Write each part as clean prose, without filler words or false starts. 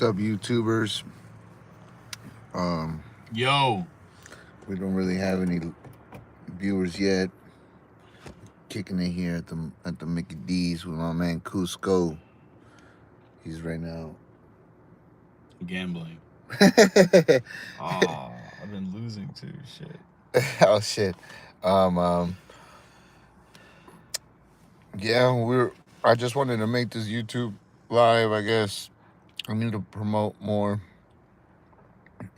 What's up, YouTubers? Um, Yo, we don't really have any viewers yet. Kicking it here at the Mickey D's with my man Cusco. He's right now. gambling. Oh, I've been losing too. Shit. Oh shit. Um, um, yeah, we're. I just wanted to make this YouTube live. I guess I need to promote more.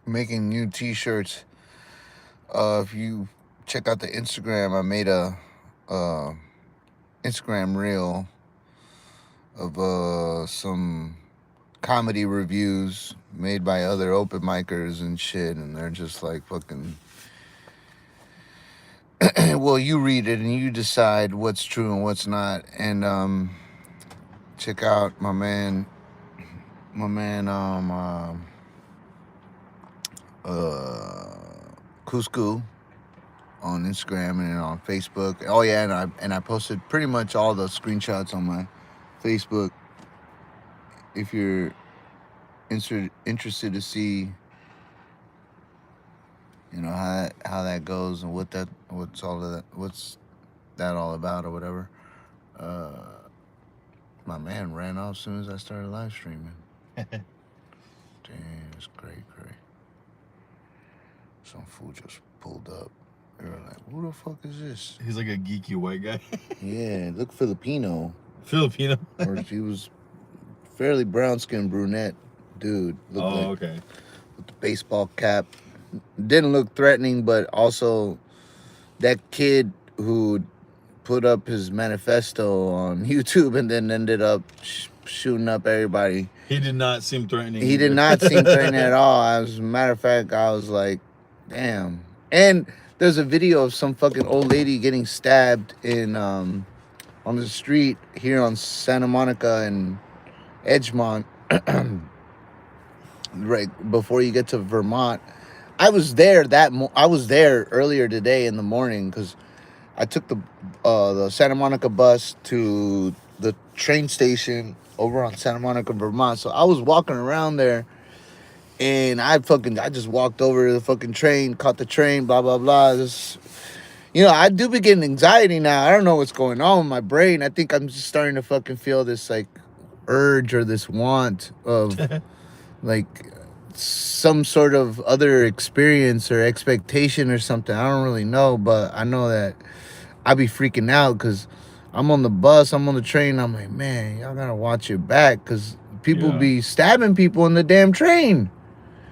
Making new T-shirts. If you check out the Instagram, I made a uh, Instagram reel of some comedy reviews made by other open micers and shit, and they're just like fucking. Well, you read it and you decide what's true and what's not. And check out my man, uh, Cusco on Instagram and on Facebook. Oh yeah, and I posted pretty much all the screenshots on my Facebook. If you're interested to see how that goes and what's that all about or whatever. Uh, my man ran off as soon as I started live streaming. Damn, it's great. Some fool just pulled up. They were like, "Who the fuck is this?" He's like a geeky white guy. Yeah, look Filipino, Filipino. or he was fairly brown skinned brunette dude. Looked Oh, like okay. with the baseball cap. Didn't look threatening, but also that kid who put up his manifesto on YouTube and then ended up shooting up everybody. He did not seem threatening He did either. not seem threatening at all. As a matter of fact, I was like, damn. And there's a video of some fucking old lady getting stabbed in on the street here on Santa Monica and Edgemont, right before you get to Vermont. I was there earlier today in the morning because I took the Santa Monica bus to the train station over on Santa Monica, Vermont. So I was walking around there, and I just walked over to the fucking train, caught the train, blah blah blah. I do be getting anxiety now. I don't know what's going on with my brain. I think I'm just starting to fucking feel this like urge or this want of like some sort of other experience or expectation or something. I don't really know, but I know that I be freaking out because I'm on the bus, I'm on the train. I'm like, man, y'all gotta watch your back because people Yeah. be stabbing people in the damn train.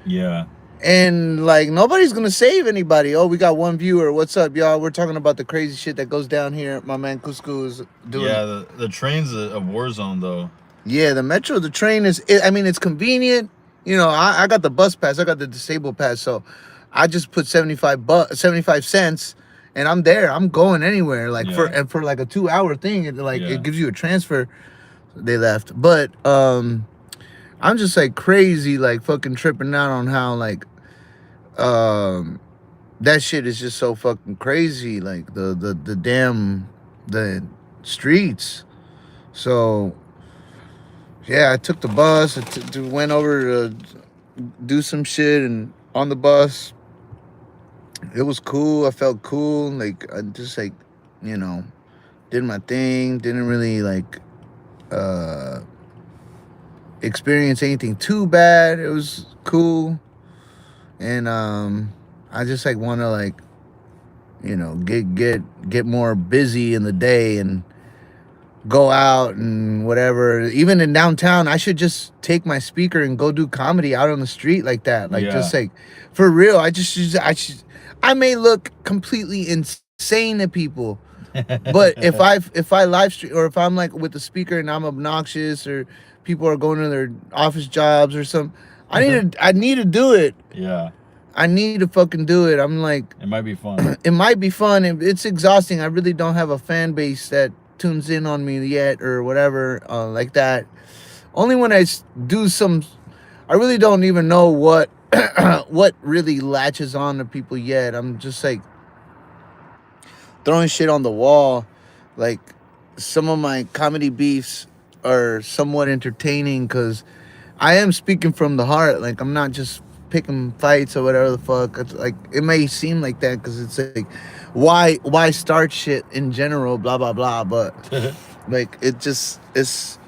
Yeah. And like nobody's gonna save anybody. Oh, we got one viewer. What's up, y'all? We're talking about the crazy shit that goes down here. My man Cusco is doing. Yeah. The train's a war zone though. Yeah, the metro, the train is. I mean, it's convenient. I got the bus pass. I got the disabled pass. So I just put 75 cents, and I'm there. I'm going anywhere. Like Yeah. for like a 2 hour thing, Yeah. it gives you a transfer. They left, but I'm just like crazy, like fucking tripping out on how like um that shit is just so fucking crazy. Like the damn the streets. So yeah, I took the bus. Went over to do some shit, and on the bus, it was cool. I felt cool. Like I just like, you know, did my thing. Didn't really like uh experience anything too bad. It was cool, and I just like want to like get more busy in the day and go out and whatever. Even in downtown, I should just take my speaker and go do comedy out on the street like that. Like Yeah. just like for real. I may look completely insane to people, but if I live stream or if I'm like with the speaker and I'm obnoxious or people are going to their office jobs or something, I need to do it. Yeah. I need to fucking do it. I'm like, It might be fun. it might be fun. It's exhausting. I really don't have a fan base that tunes in on me yet or whatever like that. Only when do some. I really don't even know what what really latches on to people yet. I'm just like throwing shit on the wall. Like some of my comedy beefs are somewhat entertaining because I am speaking from the heart. Like, I'm not just picking fights or whatever the fuck. It's like, it may seem like that because it's like, why start shit in general, blah blah blah. But like, it just it's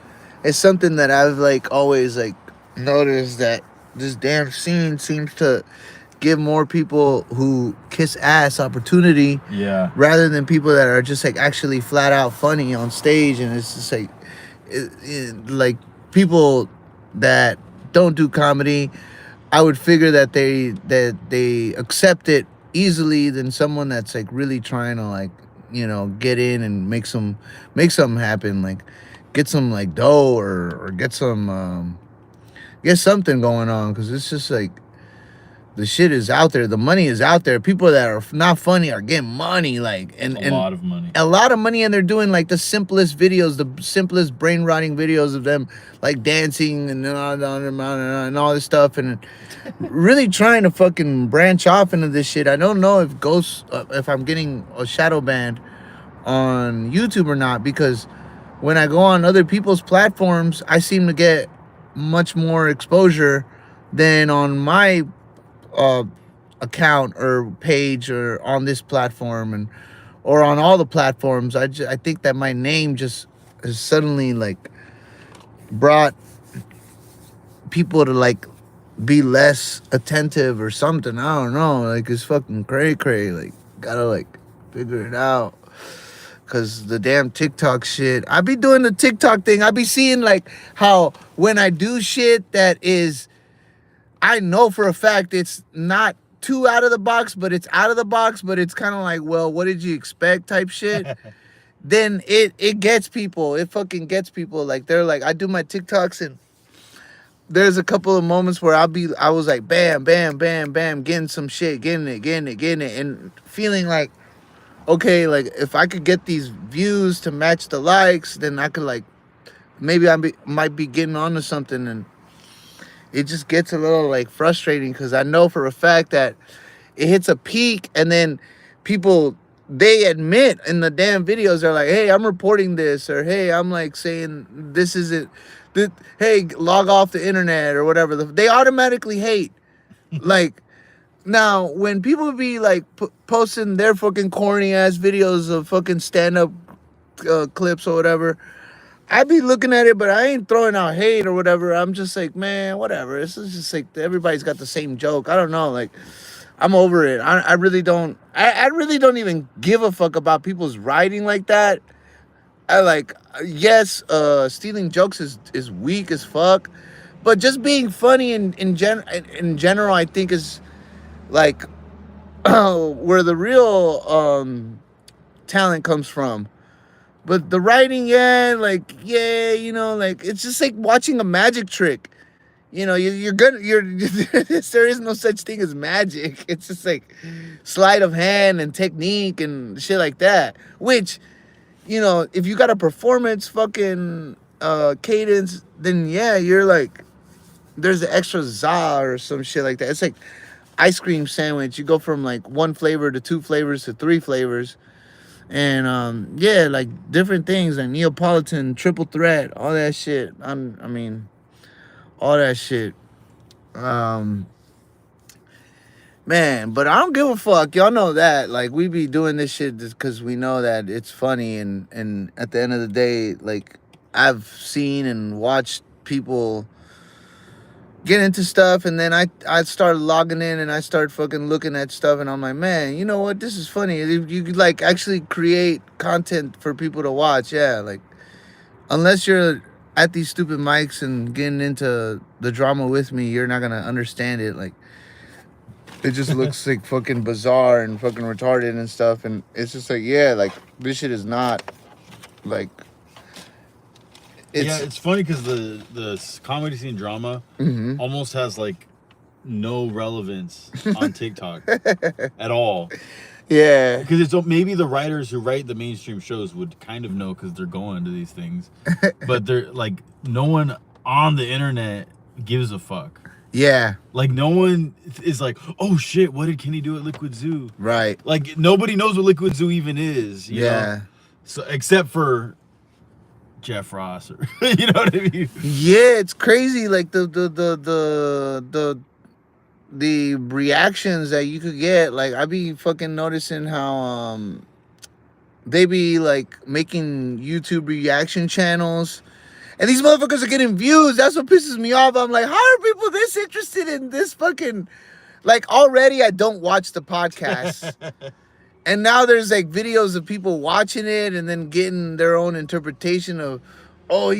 something that I've like always like noticed that this damn scene seems to give more people who kiss ass opportunity Yeah. rather than people that are just like actually flat out funny on stage. And it's just like like people that don't do comedy, I would figure that they accept it easily than someone that's like really trying to like, you know, get in and make something happen, like get some like dough or get some get something going on, because it's just like the shit is out there, the money is out there, people that are not funny are getting money, like, and A lot of money. a lot of money, and they're doing like the simplest videos, the simplest brain rotting videos of them like dancing and all this stuff, and really trying to fucking branch off into this shit. I don't know if if I'm getting a shadow banned on YouTube or not, because when I go on other people's platforms, I seem to get much more exposure than on my uh, account or page or on this platform, and or on all the platforms. I think that my name just has suddenly like brought people to like be less attentive or something. I don't know. Like, it's fucking cray. Like, gotta like figure it out. Cause the damn TikTok shit. I be doing the TikTok thing. I be seeing like how when I do shit that is, I know for a fact it's not too out of the box, but it's out of the box, but it's kind of like, well, what did you expect type shit? Then it gets people. It fucking gets people. Like, they're like, I do my TikToks, and there's a couple of moments where I was like, bam, bam, bam, bam, getting some shit, getting it, and feeling like, okay, like if I could get these views to match the likes, then I could like, maybe might be getting onto something. And it just gets a little like frustrating, because I know for a fact that it hits a peak, and then people, they admit in the damn videos, they're like, hey, I'm reporting this, or hey, I'm like saying this isn't, hey, log off the internet or whatever. They automatically hate. Like, now when people be like posting their fucking corny ass videos of fucking stand-up clips or whatever, I be looking at it, but I ain't throwing out hate or whatever. I'm just like, man, whatever. This is just like, everybody's got the same joke. I don't know. Like, I'm over it. I really don't. I really don't even give a fuck about people's writing like that. I like, yes, stealing jokes is weak as fuck, but just being funny in general, I think is like where the real talent comes from. But the writing, yeah, like, yeah, you know, like, it's just like watching a magic trick. You know, you're good. There is no such thing as magic. It's just like sleight of hand and technique and shit like that. Which, you know, if you got a performance fucking cadence, then yeah, you're like, there's the extra za or some shit like that. It's like ice cream sandwich. You go from like one flavor to two flavors to three flavors. And yeah, like different things like Neapolitan, triple threat, all that shit. I mean, all that shit. Um, man, but I don't give a fuck. Y'all know that. Like, we be doing this shit just because we know that it's funny, and at the end of the day, like, I've seen and watched people get into stuff, and then I started logging in, and I started fucking looking at stuff, and I'm like, man, you know what, this is funny. If you could like actually create content for people to watch, yeah, like, unless you're at these stupid mics and getting into the drama with me, you're not gonna understand it. Like, it just looks like fucking bizarre and fucking retarded and stuff, and it's just like, yeah, like, this shit is not like, Yeah, it's funny because the comedy scene drama Mhm. almost has like no relevance on TikTok at all. Yeah. Because it's maybe the writers who write the mainstream shows would kind of know because they're going to these things, but they're like, no one on the internet gives a fuck. Yeah. Like, no one is like, oh shit, what did Kenny do at Liquid Zoo? Right. Like, nobody knows what Liquid Zoo even is. You Yeah. know? So except for Jeff Ross, or you know what I mean? Yeah, it's crazy. Like the reactions that you could get. Like I be fucking noticing how they be like making YouTube reaction channels, and these motherfuckers are getting views. That's what pisses me off. I'm like, how are people this interested in this fucking? Like already, I don't watch the podcast. And now there's like videos of people watching it and then getting their own interpretation of, oh,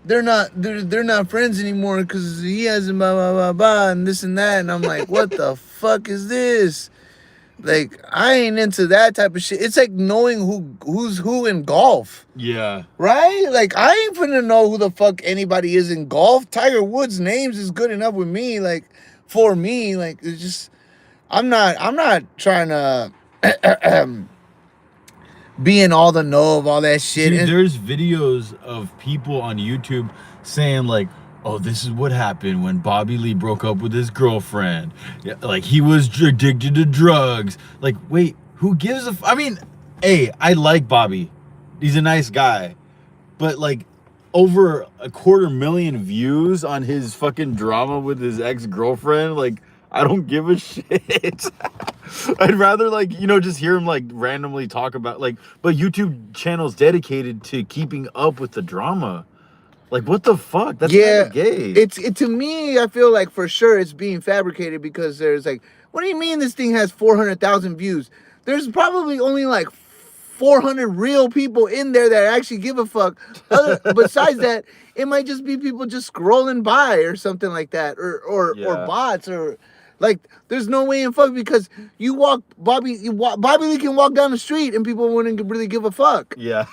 they're not friends anymore because he has a blah blah blah blah and this and that. And I'm like, what the fuck is this? Like, I ain't into that type of shit. It's like knowing who's who in golf, Yeah. right? Like, I ain't finna know who the fuck anybody is in golf. Tiger Woods' names is good enough with me. Like, for me, like, it's just. I'm not trying to be in all the know of all that shit. Dude, And there's videos of people on YouTube saying like, "Oh, this is what happened when Bobby Lee broke up with his girlfriend. Yeah, like he was addicted to drugs." Like, wait, who gives a? I mean, hey, I like Bobby. He's a nice guy, but like, over 250,000 views on his fucking drama with his ex-girlfriend. Like, I don't give a shit. I'd rather like, you know, just hear him like randomly talk about like, but YouTube channels dedicated to keeping up with the drama. Like, what the fuck? That's yeah, kinda gay. it to me, I feel like for sure it's being fabricated because there's like, what do you mean this thing has 400,000 views? There's probably only like 400 real people in there that actually give a fuck. Besides that, it might just be people just scrolling by or something like that, or Yeah. bots or. Like, there's no way in fuck because Bobby Lee can walk down the street and people wouldn't really give a fuck. Yeah.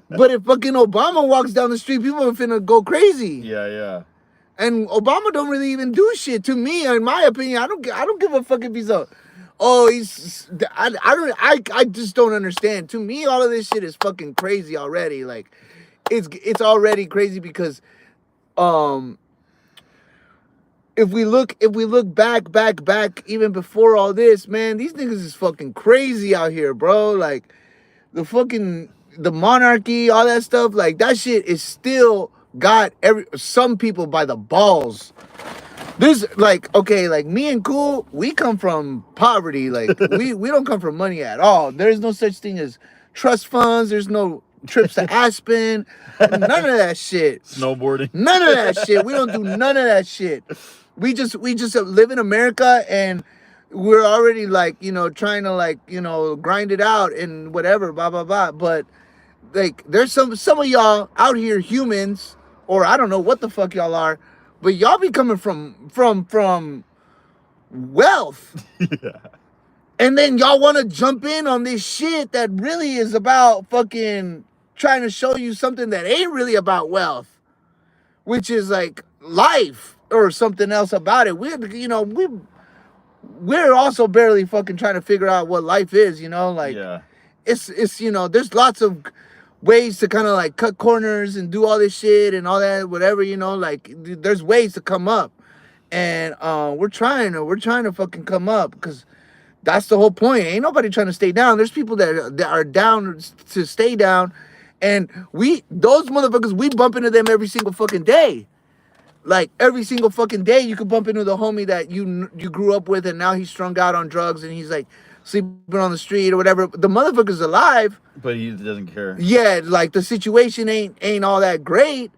But if fucking Obama walks down the street, people are finna go crazy. Yeah. And Obama don't really even do shit. To me, in my opinion, I don't give a fuck if he's a. Oh, I just don't understand. To me, all of this shit is fucking crazy already. Like, it's already crazy because, if we look back, even before all this, man, these niggas is fucking crazy out here, bro. Like, the monarchy, all that stuff, like, that shit is still got some people by the balls. There's, like, okay, like, me and Cool, we come from poverty. Like, we don't come from money at all. There's no such thing as trust funds. There's no trips to Aspen. None of that shit. Snowboarding. None of that shit. We don't do none of that shit. We just live in America and we're already like, you know, trying to like, you know, grind it out and whatever, blah, blah, blah. But like, there's some of y'all out here, humans, or I don't know what the fuck y'all are, but y'all be coming from wealth. Yeah. And then y'all want to jump in on this shit that really is about fucking trying to show you something that ain't really about wealth, which is like life or something else about it. We're also barely fucking trying to figure out what life is, you know? Like, Yeah. it's you know, there's lots of ways to kind of like cut corners and do all this shit and all that, whatever, you know, like there's ways to come up. And we're trying to fucking come up because that's the whole point. Ain't nobody trying to stay down. There's people that are down to stay down. And those motherfuckers, we bump into them every single fucking day. Like, every single fucking day, you could bump into the homie that you grew up with, and now he's strung out on drugs, and he's like sleeping on the street or whatever. The motherfucker's alive. But he doesn't care. Yeah, like the situation ain't all that great.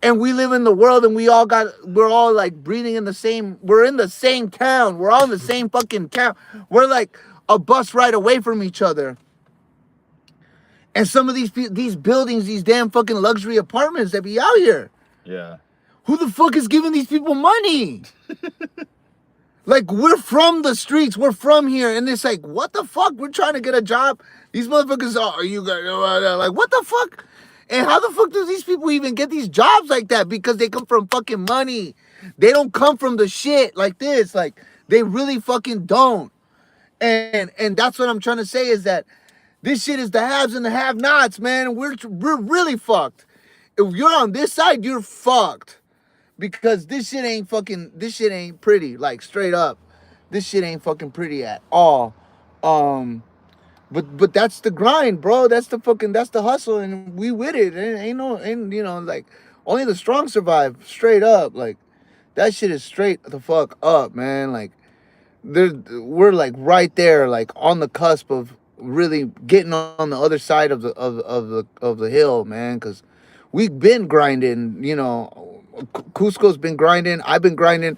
And we live in the world, and we're all like breathing in the same. We're in the same town. We're all in the same fucking town. We're like a bus ride away from each other. And some of these buildings, these damn fucking luxury apartments that be out here. Yeah. Who the fuck is giving these people money? Like, we're from the streets. We're from here. And it's like, what the fuck? We're trying to get a job. These motherfuckers are you guys like, what the fuck? And how the fuck do these people even get these jobs like that? Because they come from fucking money. They don't come from the shit like this. Like, they really fucking don't. And that's what I'm trying to say is that this shit is the haves and the have-nots, man. We're really fucked. If you're on this side, you're fucked. Because this shit ain't pretty. Like, straight up. This shit ain't fucking pretty at all. But that's the grind, bro. That's the hustle, and we with it. Ain't no, ain't like only the strong survive. Straight up, like that shit is straight the fuck up, man. Like we're like right there, like on the cusp of really getting on the other side of the hill, man. Because we've been grinding. Cusco's been grinding. I've been grinding.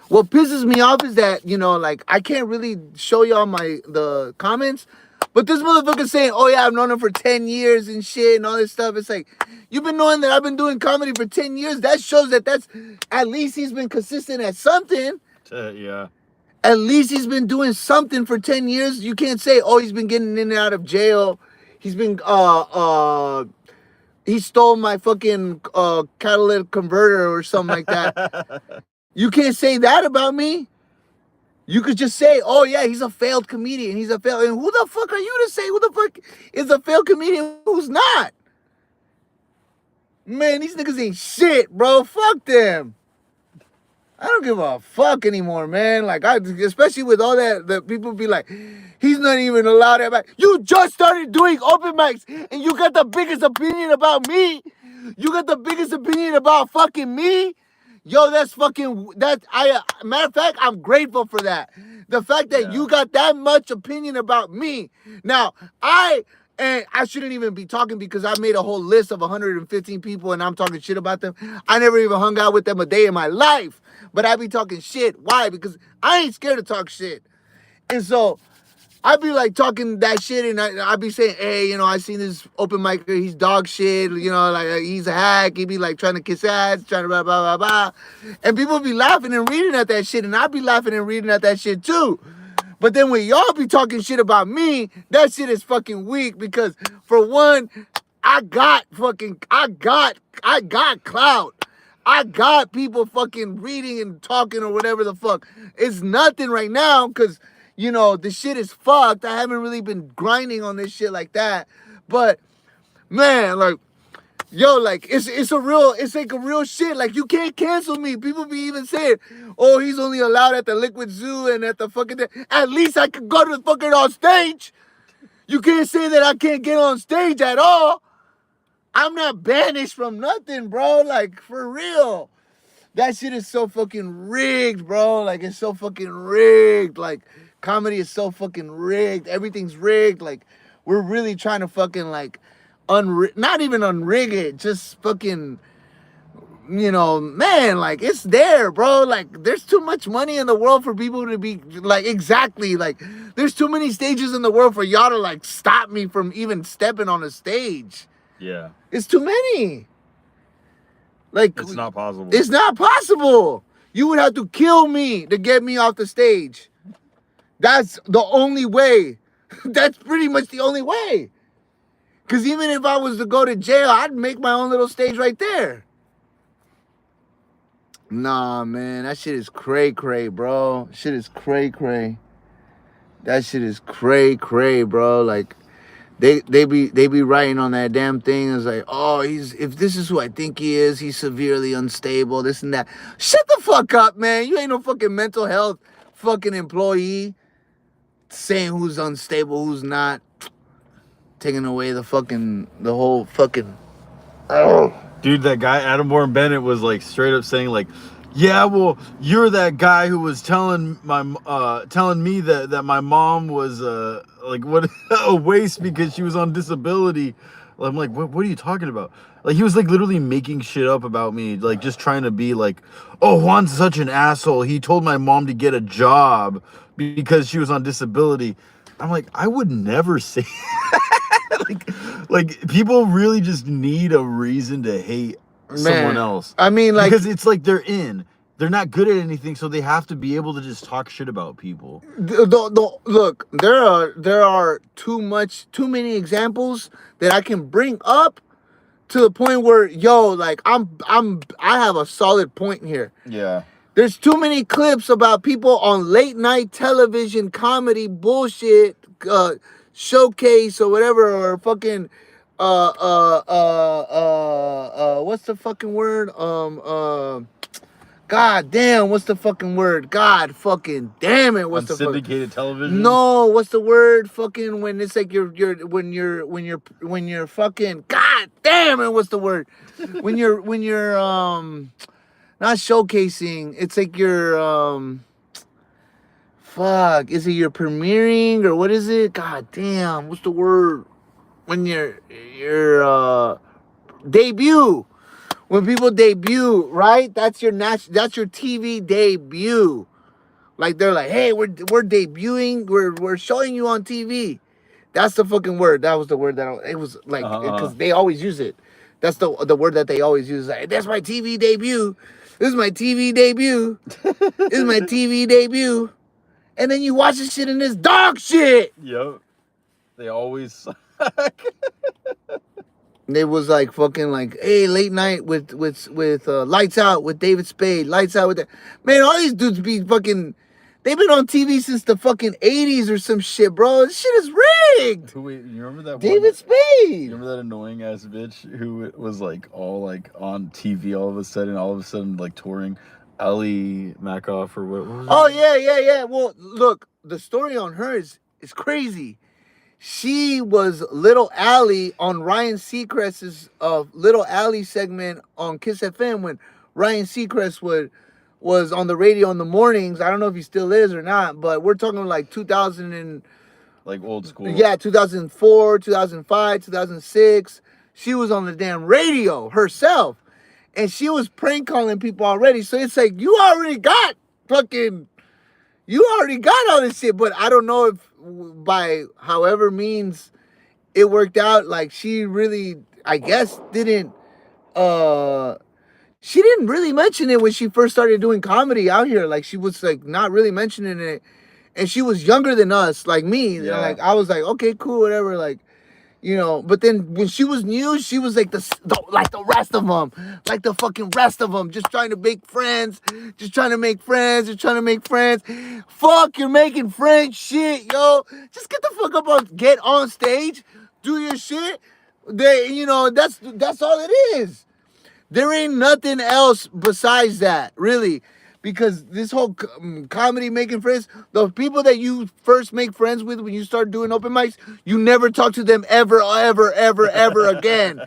What pisses me off is that like I can't really show y'all the comments, but this motherfucker saying, "Oh yeah, I've known him for 10 years and shit and all this stuff." It's like you've been knowing that I've been doing comedy for 10 years. That shows that's at least he's been consistent at something. Yeah. At least he's been doing something for 10 years. You can't say, "Oh, he's been getting in and out of jail. He's been he stole my fucking catalytic converter or something like that." You can't say that about me. You could just say, "Oh yeah, he's a failed comedian. He's a failed." And who the fuck are you to say who the fuck is a failed comedian who's not? Man, these niggas ain't shit, bro. Fuck them. I don't give a fuck anymore, man. Like especially with all that people be like, he's not even allowed to. You just started doing open mics, and you got the biggest opinion about me. You got the biggest opinion about fucking me. Yo, that's fucking matter of fact, I'm grateful for that. The fact that you got that much opinion about me. Now, and I shouldn't even be talking because I made a whole list of 115 people and I'm talking shit about them. I never even hung out with them a day in my life. But I be talking shit. Why? Because I ain't scared to talk shit. And so I be like talking that shit and I be saying, "Hey, I seen this open micer, he's dog shit, like he's a hack, he be like trying to kiss ass, trying to blah, blah, blah, blah." And people be laughing and reading at that shit and I be laughing and reading at that shit too. But then when y'all be talking shit about me, that shit is fucking weak because for one, I got clout. I got people fucking reading and talking or whatever the fuck. It's nothing right now because, the shit is fucked. I haven't really been grinding on this shit like that. But, man, like, yo, like, it's like a real shit. Like, you can't cancel me. People be even saying, "Oh, he's only allowed at the Liquid Zoo and at the fucking..." At least I could go to the fucking on stage. You can't say that I can't get on stage at all. I'm not banished from nothing, bro. Like, for real. That shit is so fucking rigged, bro. Like, it's so fucking rigged. Like, comedy is so fucking rigged. Everything's rigged. Like, we're really trying to fucking, like, not even unrig it. Just fucking, man, like, it's there, bro. Like, there's too much money in the world for people to be, like, exactly. Like, there's too many stages in the world for y'all to, like, stop me from even stepping on a stage. Yeah. It's too many. Like, it's not possible. It's not possible. You would have to kill me to get me off the stage. That's the only way. That's pretty much the only way. Because even if I was to go to jail, I'd make my own little stage right there. Nah, man. That shit is cray-cray, bro. Shit is cray-cray. That shit is cray-cray, bro. Like, They be writing on that damn thing. It's like, "Oh, if this is who I think he is, he's severely unstable, this and that." Shut the fuck up, man. You ain't no fucking mental health fucking employee saying who's unstable, who's not. Taking away the whole fucking. Oh. Dude, that guy Adam Warren Bennett was like straight up saying like, "Yeah, well, you're that guy who was telling me that my mom was like what a waste because she was on disability." I'm like, what are you talking about? Like, he was like literally making shit up about me, like just trying to be like, "Oh, Juan's such an asshole. He told my mom to get a job because she was on disability." I'm like, I would never say like people really just need a reason to hate someone else. I mean, like, because it's like they're not good at anything, so they have to be able to just talk shit about people. Look, there are too many examples that I can bring up to the point where, yo, like, I have a solid point here. Yeah. There's too many clips about people on late night television comedy bullshit, showcase or whatever, or fucking what's the fucking word? God damn, what's the fucking word? God fucking damn it, On what's the fucking... syndicated television. No, what's the word? Fucking when it's like when you're fucking... God damn it, what's the word? When you're not showcasing, it's like you're fuck, is it your premiering or what is it? God damn, what's the word? When you're debut. When people debut, right? That's your TV debut. Like they're like, hey, we're debuting, we're showing you on TV. That's the fucking word. That was the word it was like, because they always use it. That's the word that they always use. Like, that's my TV debut. This is my TV debut. This is my TV debut. And then you watch this shit and it's dog shit. Yep. They always suck. It was like fucking like, hey, late night with Lights Out with David Spade. Lights Out with that. Man, all these dudes be fucking... They've been on TV since the fucking 80s or some shit, bro. This shit is rigged. Who, wait, you remember that David Spade. You remember that annoying ass bitch who was like all like on TV all of a sudden like touring? Ali Makoff or what was it? Oh, yeah. Well, look, the story on her is crazy. She was Little Allie on Ryan Seacrest's Little Allie segment on Kiss FM when Ryan Seacrest was on the radio in the mornings. I don't know if he still is or not, but we're talking like 2000 and... Like old school. Yeah, 2004, 2005, 2006. She was on the damn radio herself. And she was prank calling people already. So it's like, you already got all this shit. But I don't know if by however means it worked out, like she really, I guess, she didn't really mention it when she first started doing comedy out here. Like she was like not really mentioning it. And she was younger than us, like me. Yeah. Like I was like, okay, cool, whatever. Like, you know. But then when she was new, she was like like the rest of them, like the fucking rest of them, just trying to make friends, just trying to make friends. Fuck, you're making friends, shit, yo. Just get the fuck up get on stage, do your shit. That's all it is. There ain't nothing else besides that, really. Because this whole comedy making friends, the people that you first make friends with when you start doing open mics, you never talk to them ever again.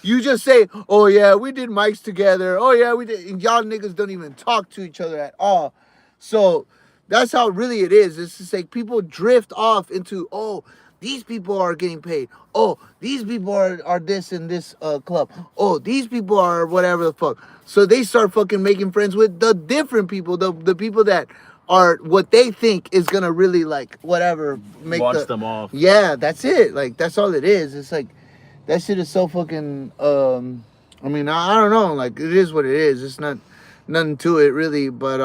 You just say, oh yeah, we did mics together. Oh yeah, we did. And y'all niggas don't even talk to each other at all. So that's how really it is. It's just like people drift off into, oh, these people are getting paid. Oh, these people are this in this club. Oh, these people are whatever the fuck. So they start fucking making friends with the different people, the people that are what they think is gonna really like whatever make launch them off. Yeah, that's it. Like that's all it is. It's like that shit is so fucking. I mean, I don't know. Like it is what it is. It's not nothing to it really, but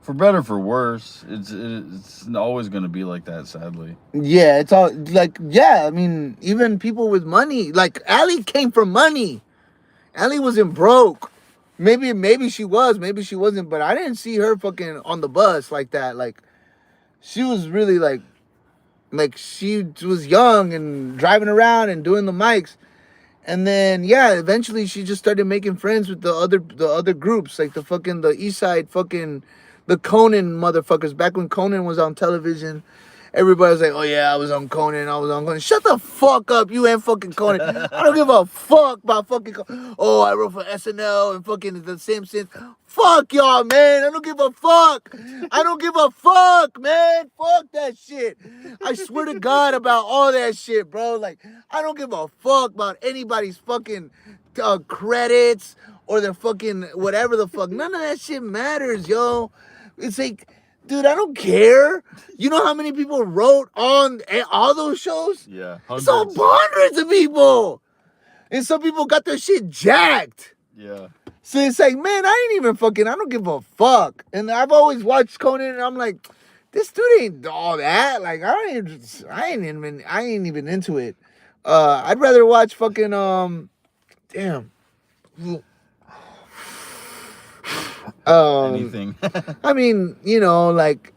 For better or for worse, it's always going to be like that, sadly. Yeah, it's all like, yeah, I mean, even people with money, like Allie came from money. Allie wasn't broke. Maybe she was, maybe she wasn't, but I didn't see her fucking on the bus like that. Like she was really like she was young and driving around and doing the mics. And then yeah, eventually she just started making friends with the other groups, like the East Side fucking the Conan motherfuckers. Back when Conan was on television, everybody was like, oh yeah, I was on Conan. Shut the fuck up, you ain't fucking Conan. I don't give a fuck about fucking Oh, I wrote for SNL and fucking The Simpsons. Fuck y'all, man. I don't give a fuck. Man. Fuck that shit. I swear to God about all that shit, bro. Like, I don't give a fuck about anybody's fucking credits or their fucking whatever the fuck. None of that shit matters, yo. It's like, dude, I don't care. You know how many people wrote on all those shows? Yeah, hundreds of people. And some people got their shit jacked. Yeah. So it's like, man, I don't give a fuck. And I've always watched Conan and I'm like, this dude ain't all that. Like, I ain't even into it. I'd rather watch fucking, damn. Anything. I mean, you know, like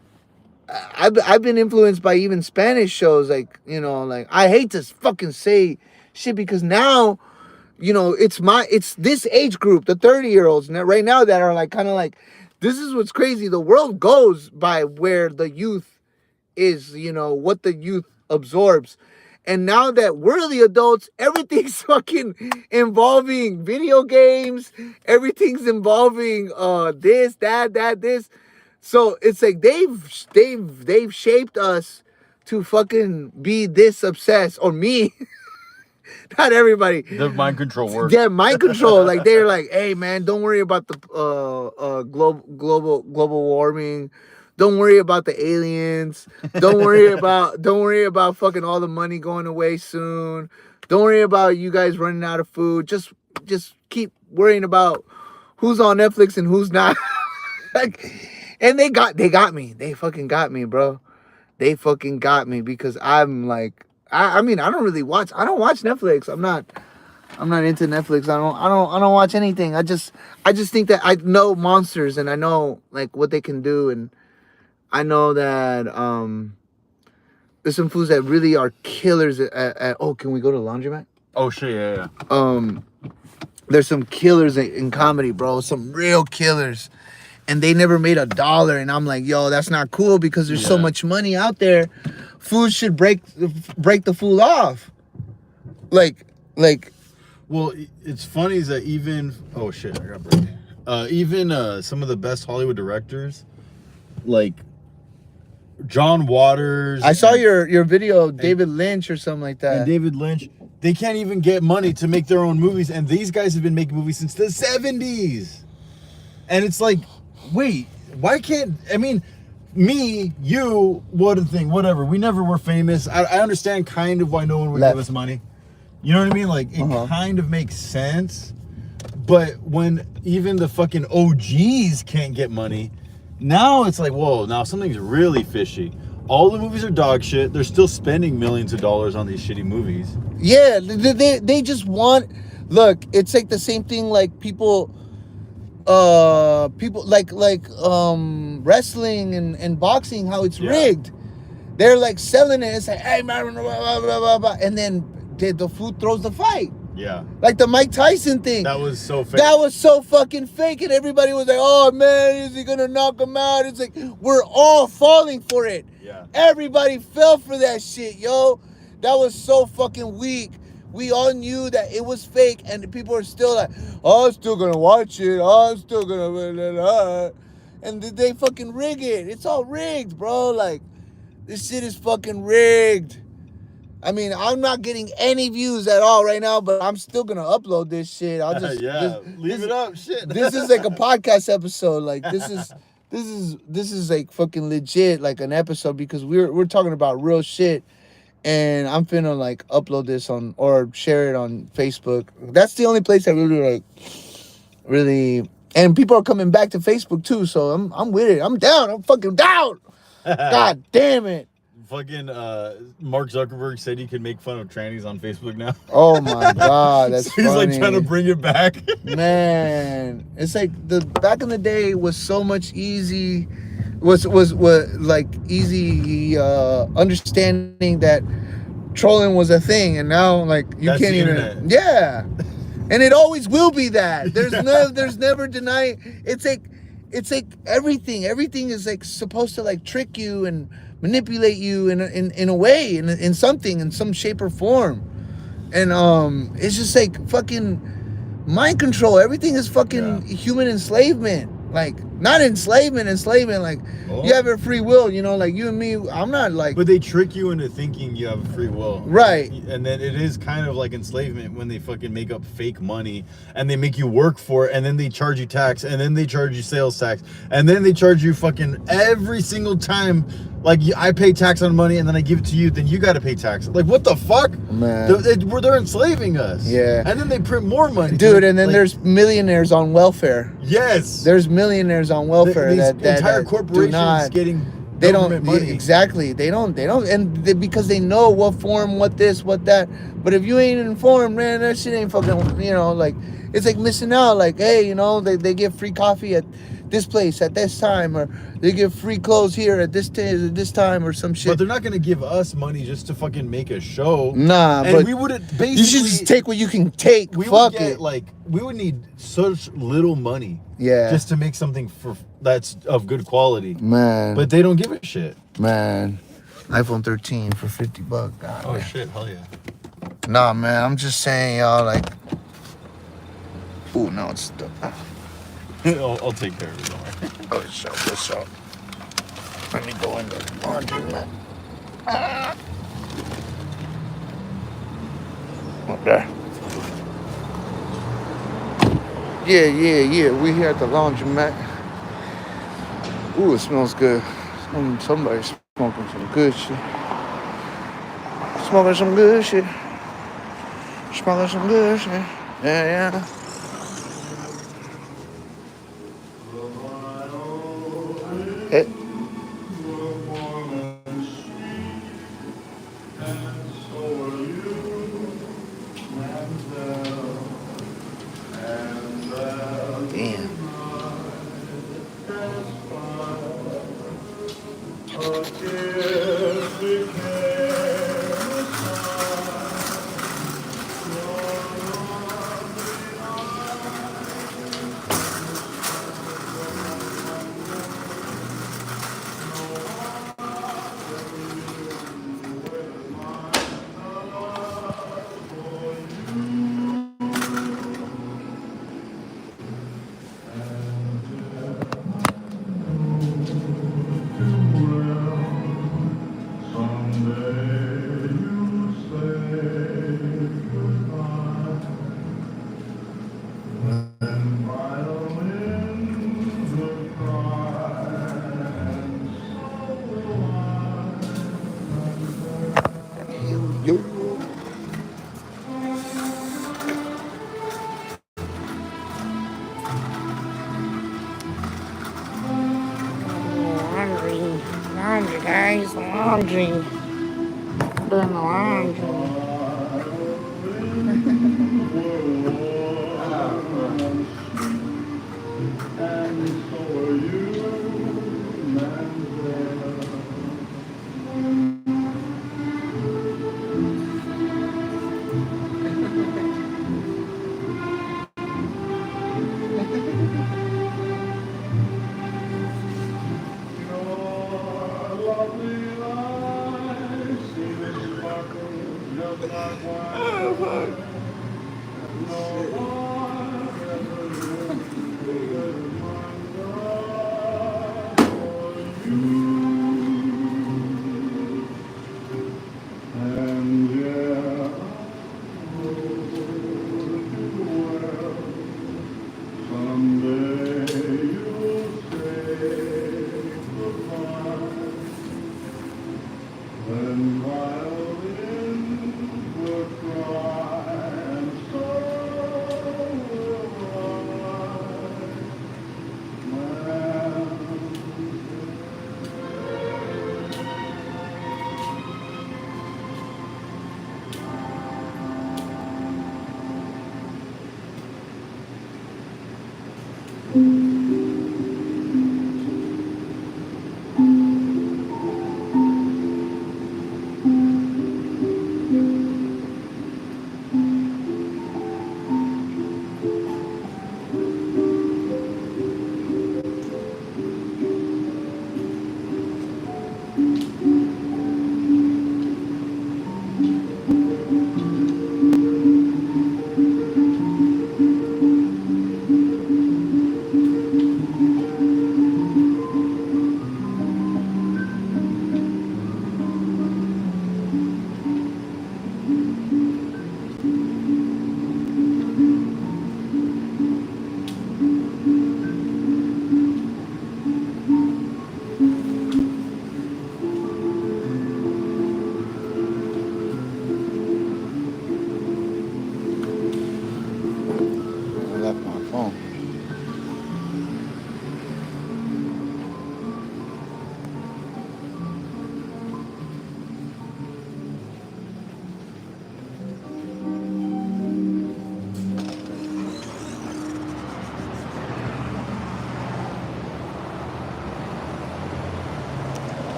I've been influenced by even Spanish shows, like, you know, like I hate to fucking say shit because now you know, it's this age group, the 30-year-olds right now that are like kind of like, this is what's crazy. The world goes by where the youth is, you know, what the youth absorbs. And now that we're the adults, everything's fucking involving video games. Everything's involving this, that, this. So it's like they've shaped us to fucking be this obsessed, or me. Not everybody. The mind control works. Yeah, mind control. Like they're like, hey man, don't worry about the global warming. Don't worry about the aliens. Don't worry about fucking all the money going away soon. Don't worry about you guys running out of food. Just keep worrying about who's on Netflix and who's not. Like, and they got me. They fucking got me, bro. They fucking got me because I'm like, I mean, I don't watch Netflix. I'm not into Netflix. I don't watch anything. I just think that I know monsters and I know like what they can do, and I know that there's some foods that really are killers at oh, can we go to the laundromat? Oh shit, yeah. There's some killers in comedy, bro. Some real killers. And they never made $1. And I'm like, yo, that's not cool because there's so much money out there. Food should break the fool off. Like. Well, it's funny is that even oh shit, I got break. Even some of the best Hollywood directors, like John Waters. I saw your video, David Lynch or something like that. And David Lynch, they can't even get money to make their own movies, and these guys have been making movies since the 70s. And it's like, wait, why can't, I mean, me, you, whatever. We never were famous. I understand kind of why no one would give us money. You know what I mean? Like, it kind of makes sense. But when even the fucking OGs can't get money, now it's like, whoa, now something's really fishy. All the movies are dog shit. They're still spending millions of dollars on these shitty movies. Yeah, they just want, look, it's like the same thing like people like wrestling and boxing, how it's rigged. They're like selling it. It's like, hey man, blah, blah, blah, blah, blah. And then the food throws the fight. Yeah. Like the Mike Tyson thing. That was so fake. That was so fucking fake. And everybody was like, oh man, is he gonna knock him out? It's like, we're all falling for it. Yeah. Everybody fell for that shit, yo. That was so fucking weak. We all knew that it was fake, and people are still like, oh, I'm still gonna watch it. Oh, I'm still gonna blah, blah, blah. And they fucking rig it. It's all rigged, bro. Like, this shit is fucking rigged. I mean, I'm not getting any views at all right now, but I'm still gonna upload this shit. I'll just leave it up. Shit. This is like a podcast episode. Like this is like fucking legit, like an episode, because we're talking about real shit, and I'm finna like upload this on or share it on Facebook. That's the only place I really, and people are coming back to Facebook too. So I'm with it. I'm down. I'm fucking down. God damn it. Fucking Mark Zuckerberg said he could make fun of trannies on Facebook now. Oh my god, that's so he's funny. like trying to bring it back. Man, it's like the back in the day was so much easy. Was like easy understanding that trolling was a thing, and now like you That's can't the even. internet. Yeah, and it always will be that. There's never denying. It's like everything is like supposed to like trick you and manipulate you in a way, in something, in some shape or form. And it's just like fucking mind control. Everything is fucking human enslavement. Like, not enslavement, like you have your free will, you know, like you and me, I'm not like. But they trick you into thinking you have a free will. Right. And then it is kind of like enslavement when they fucking make up fake money and they make you work for it, and then they charge you tax, and then they charge you sales tax, and then they charge you fucking every single time. Like, I pay tax on money and then I give it to you, then you got to pay tax. Like, what the fuck? Man. They're enslaving us. Yeah. And then they print more money. Dude, and then like, there's millionaires on welfare. Yes. There's millionaires on welfare These that entire do corporations not, getting they government don't money. exactly. They don't, and because they know what form, what this, what that. But if you ain't informed, man, that shit ain't fucking. You know, like it's like missing out. Like, hey, you know, they get free coffee at this place at this time, or they give free clothes here at this time, or some But shit. they're not gonna give us money just to fucking make a show. Nah, and but we wouldn't basically. you should just take what you can take. We Fuck would get it. like we would need such little money. Yeah. Just to make something that's of good quality. Man. But they don't give a shit. Man. iPhone 13 for $50. God, Oh man. shit! Hell yeah. Nah, man. I'm just saying, y'all. Like. Ooh, no, it's. I'll take care of it. Don't worry. Oh, what's up? Let me go in the laundry, man. Okay. Yeah. We here at the laundromat. Ooh, it smells good. Somebody's smoking some good shit. Smoking some good shit. Smoking some good shit. Yeah. Hey. Damn. Yo. Laundry, guys, laundry. Doing the laundry.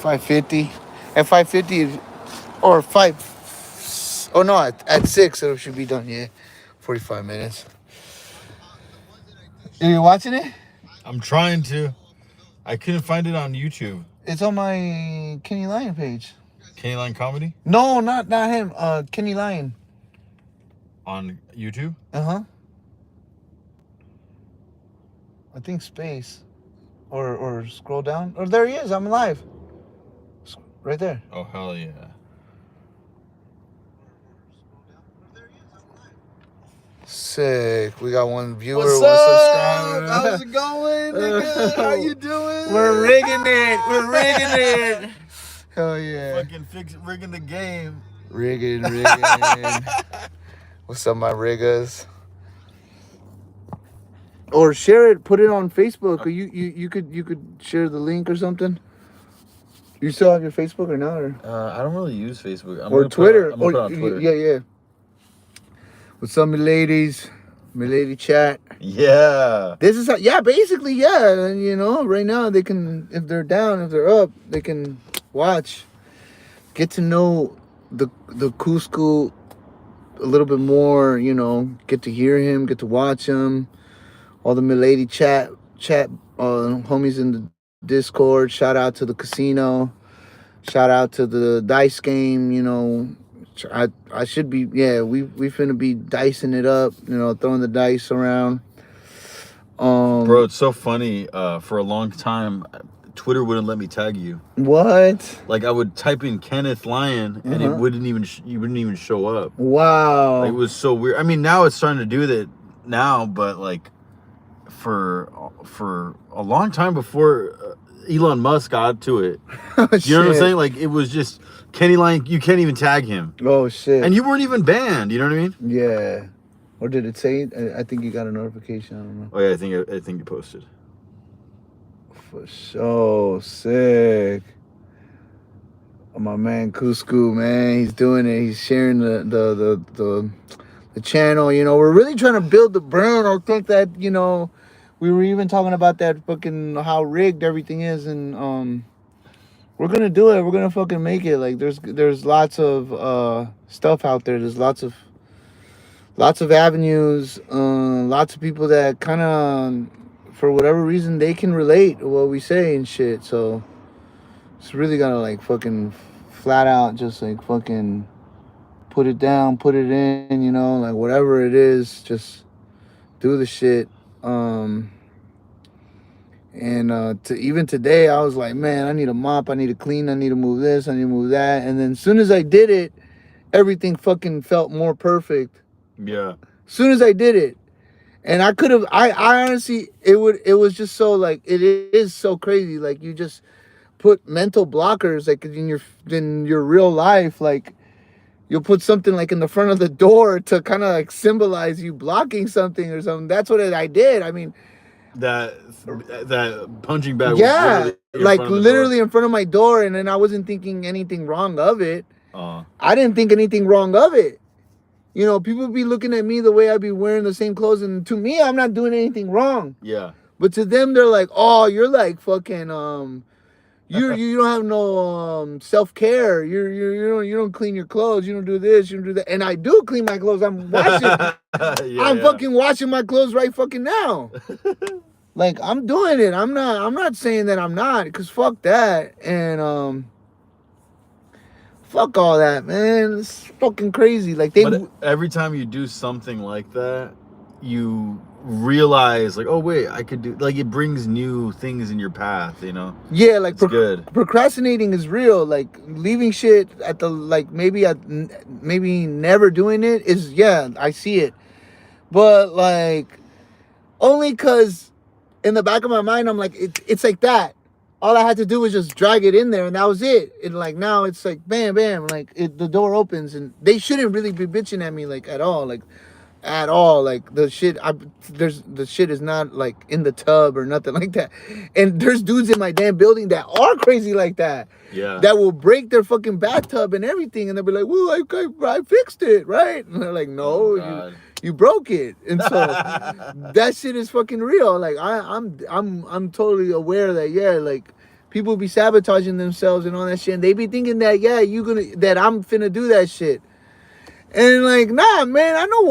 5:50. At 5:50 or 5. Oh no, at 6 it should be done. Yeah, 45 minutes. Are you watching it? I'm trying to. I couldn't find it on YouTube. It's on my Kenny Lion page. Kenny Line Comedy No, not him. Kenny Lion. on YouTube. I think space, or scroll down. Or there he is. I'm live. Right there. Oh hell yeah! Sick. We got one viewer. What's one up? subscriber. How's it going, nigga? How you doing? We're rigging it. We're rigging it. Hell yeah. Fucking rigging the game. Rigging. What's up, my riggers? Or share it. Put it on Facebook. Or you could share the link or something. You still have your Facebook or not? Or I don't really use Facebook. or Twitter. I'm gonna put it on Twitter. Yeah. What's up, my ladies? My lady chat. Yeah. This is how, yeah, basically, yeah. And you know, right now they can, if they're down, if they're up, they can watch, get to know the Cusco a little bit more. You know, get to hear him, get to watch him. All the milady chat homies in the Discord. Shout out to the casino. Shout out to the dice game. You know, I should be, yeah, we finna be dicing it up, you know, throwing the dice around. Bro, it's so funny. For a long time, Twitter wouldn't let me tag you. What? Like I would type in Kenneth Lyon and it wouldn't even you wouldn't even show up. Wow. Like, it was so weird. I mean, now it's starting to do that now, but like for a long time before Elon Musk got to it. Oh, you know what I'm saying? Like it was just Kenny Lyon, you can't even tag him. Oh shit. And you weren't even banned, you know what I mean? Yeah. Or did it say it? I think you got a notification. I don't know. Oh yeah, I think you posted. For sure. Sick. Oh, my man Cusco, man, he's doing it. He's sharing the channel. You know, we're really trying to build the brand. I think that, you know, we were even talking about that fucking how rigged everything is, and we're gonna do it. We're gonna fucking make it. Like there's lots of stuff out there. There's lots of avenues. Lots of people that kind of, for whatever reason, they can relate to what we say and shit. So it's really gotta like fucking flat out just like fucking put it down, put it in. You know, like whatever it is, just do the shit. Even today, I was like, man, I need a mop, I need to clean, I need to move this, I need to move that. And then as soon as I did it, everything fucking felt more perfect. Yeah. As soon as I did it. And I could have, I honestly, it was just so like, it is so crazy. Like you just put mental blockers, like in your real life, like you'll put something like in the front of the door to kind of like symbolize you blocking something or something. That's what I did. I mean, that punching bag. Yeah, was literally in front of my door, and then I wasn't thinking anything wrong of it. I didn't think anything wrong of it. You know, people be looking at me the way I be wearing the same clothes, and to me, I'm not doing anything wrong. Yeah. But to them, they're like, "Oh, you're like fucking you don't have no self-care. You don't clean your clothes. You don't do this. You don't do that." And I do clean my clothes. I'm washing. I'm fucking washing my clothes right fucking now. Like I'm doing it. I'm not saying that I'm not, because fuck that. And fuck all that, man. It's fucking crazy. Like But every time you do something like that, you realize like, oh wait, I could do, like, it brings new things in your path, you know? Yeah, like it's good. Procrastinating is real. Like leaving shit at the, like maybe never doing it is, yeah, I see it. But like only because in the back of my mind, I'm like, it's like that. All I had to do was just drag it in there, and that was it. And like now, it's like bam, bam, like the door opens, and they shouldn't really be bitching at me like at all, like at all. Like the shit is not like in the tub or nothing like that. And there's dudes in my damn building that are crazy like that. Yeah. That will break their fucking bathtub and everything, and they'll be like, "Well, I fixed it, right?" And they're like, "No, you broke it." And so that shit is fucking real. Like I'm totally aware that, yeah, like people be sabotaging themselves and all that shit. And they be thinking that, yeah, that I'm finna do that shit. And like, nah, man, I know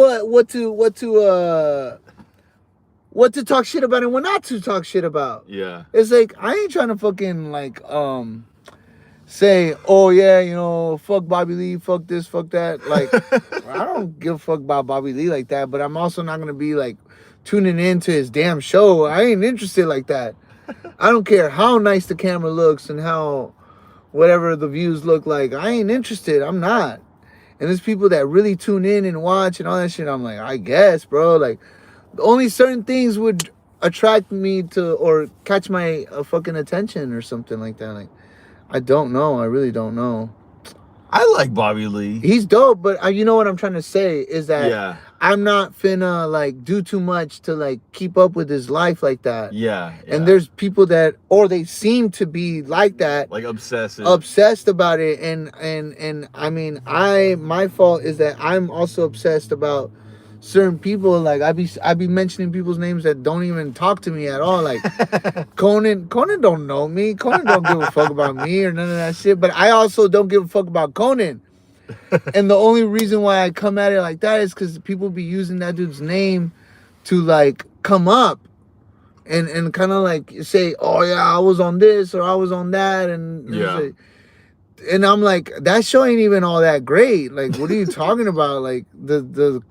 what to talk shit about and what not to talk shit about. Yeah. It's like, I ain't trying to fucking like say, oh yeah, you know, fuck Bobby Lee, fuck this, fuck that. Like, I don't give a fuck about Bobby Lee like that, but I'm also not gonna be like tuning into his damn show. I ain't interested like that. I don't care how nice the camera looks and how whatever the views look like. I ain't interested. I'm not. And there's people that really tune in and watch and all that shit. I'm like, I guess, bro. Like, only certain things would attract me to or catch my fucking attention or something like that. Like, I don't know. I really don't know. I like Bobby Lee. He's dope, but you know what I'm trying to say is that Yeah. I'm not finna like do too much to like keep up with his life like that. Yeah. And there's people that, or they seem to be like that, like obsessed about it. And I mean, my fault is that I'm also obsessed about certain people. Like I be mentioning people's names that don't even talk to me at all. Like Conan don't know me. Conan don't give a fuck about me or none of that shit. But I also don't give a fuck about Conan. And the only reason why I come at it like that is because people be using that dude's name to like come up and kind of like say, oh yeah, I was on this or I was on that, and Yeah. and I'm like, that show ain't even all that great. Like, what are you talking about? Like the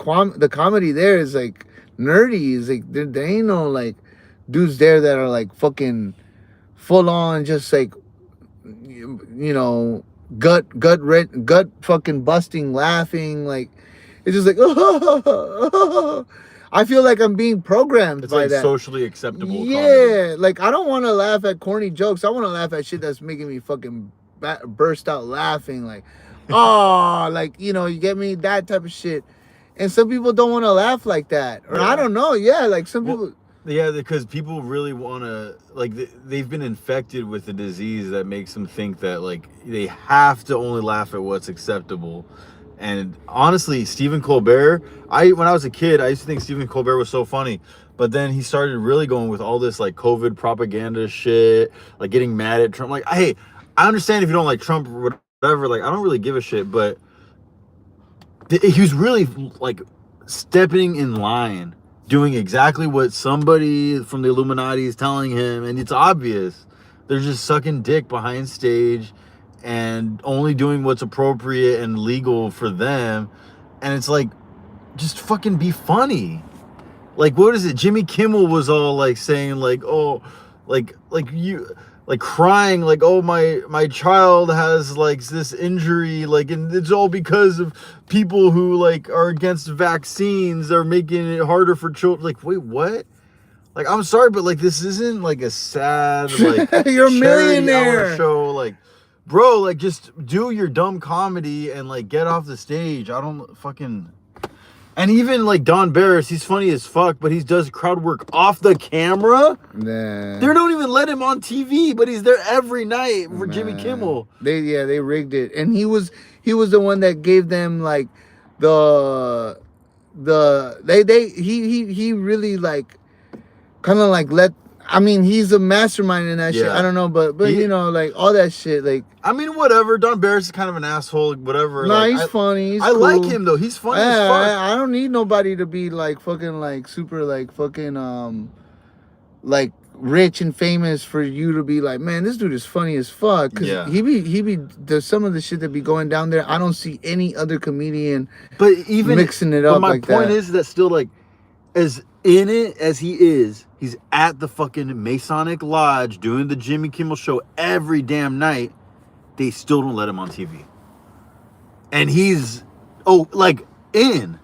comedy there is like nerdy. Is like there ain't no like dudes there that are like fucking full on just like you know gut fucking busting laughing. Like it's just like I feel like I'm being programmed It's by like that. socially acceptable comedy. Yeah, like I don't want to laugh at corny jokes. I want to laugh at shit that's making me fucking burst out laughing. Like, oh, like, you know, you get me? That type of shit. And some people don't want to laugh like that. Or I don't know. Yeah, like some people. Yeah, because people really want to, like, they've been infected with a disease that makes them think that, like, they have to only laugh at what's acceptable. And honestly, Stephen Colbert, when I was a kid, I used to think Stephen Colbert was so funny. But then he started really going with all this, like, COVID propaganda shit, like, getting mad at Trump. Like, hey, I understand if you don't like Trump or whatever. Like, I don't really give a shit. But he was really, like, stepping in line, doing exactly what somebody from the Illuminati is telling him. And it's obvious. They're just sucking dick behind stage and only doing what's appropriate and legal for them. And it's like, just fucking be funny. Like, what is it? Jimmy Kimmel was all like saying like, oh, like you, like crying, like, oh, my child has like this injury, like, and it's all because of people who like are against vaccines are making it harder for children. Like, wait, what? Like, I'm sorry, but like, this isn't like a sad like You're a charity millionaire hour show. Like, bro, like, just do your dumb comedy and like get off the stage. I don't fucking. And even like Don Barris, he's funny as fuck, but he does crowd work off the camera. Nah. They don't even let him on TV, but he's there every night for Jimmy Kimmel. They rigged it, and he was the one that gave them like he really like kind of like let. I mean, he's a mastermind in that shit. I don't know, but you know, like all that shit, like. I mean, whatever. Don Barris is kind of an asshole, whatever. Nah, like, he's funny. He's I cool. like him though. He's funny as fuck. I don't need nobody to be like fucking like super like fucking like rich and famous for you to be like, man, this dude is funny as fuck. Cause he be there's some of the shit that be going down there. I don't see any other comedian but even mixing it up like that. My point is that still like as in it as he is, he's at the fucking Masonic Lodge doing the Jimmy Kimmel show every damn night. They still don't let him on TV. And he's like in.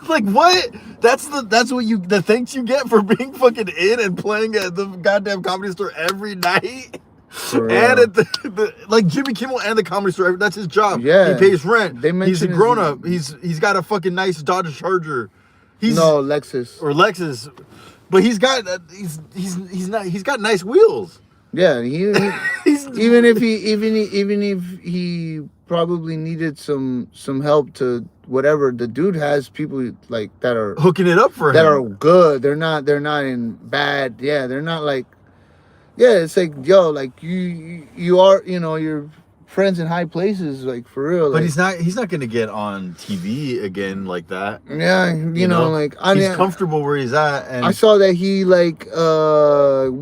Like what? That's what you the thanks you get for being fucking in and playing at the goddamn Comedy Store every night. And at the like Jimmy Kimmel and the Comedy Store, that's his job. Yeah, he pays rent. He's a grown up. He's got a fucking nice Dodge Charger. Lexus or Lexus, but he's got nice wheels. Yeah, even if he probably needed some help to whatever, the dude has people like that are hooking it up for him that are good. They're not in bad. Yeah, they're not like. yeah, it's like, yo, like you are, you know, you're friends in high places, like for real. But Like, he's not gonna get on TV again like that. yeah, you You know, know, like he's comfortable where he's at, I and saw that he like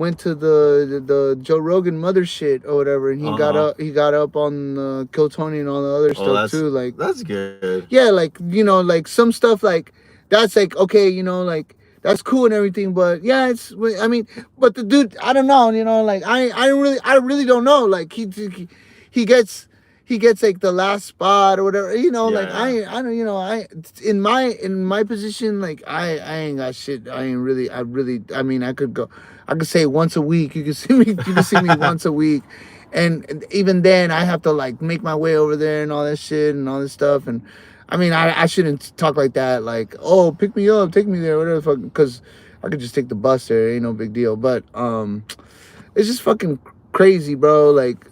went to the Joe Rogan mother shit or whatever, and he got up on Kill Tony and all the other oh, stuff too. Like, that's good. yeah, like, you know, like some stuff like that's like okay, you know, like that's cool and everything, but yeah, it's I mean, but the dude, I don't know, you know, like I really don't know, like he gets he gets like the last spot or whatever, you know, like Yeah. I don't, you know, I in my position, like I ain't got shit. I mean, I could say once a week. You can see me once a week, and even then I have to like make my way over there and all that shit and all this stuff. And I mean, I shouldn't talk like that, like, oh, pick me up, take me there, whatever the fuck, because I could just take the bus there, ain't no big deal. But it's just fucking crazy, bro. Like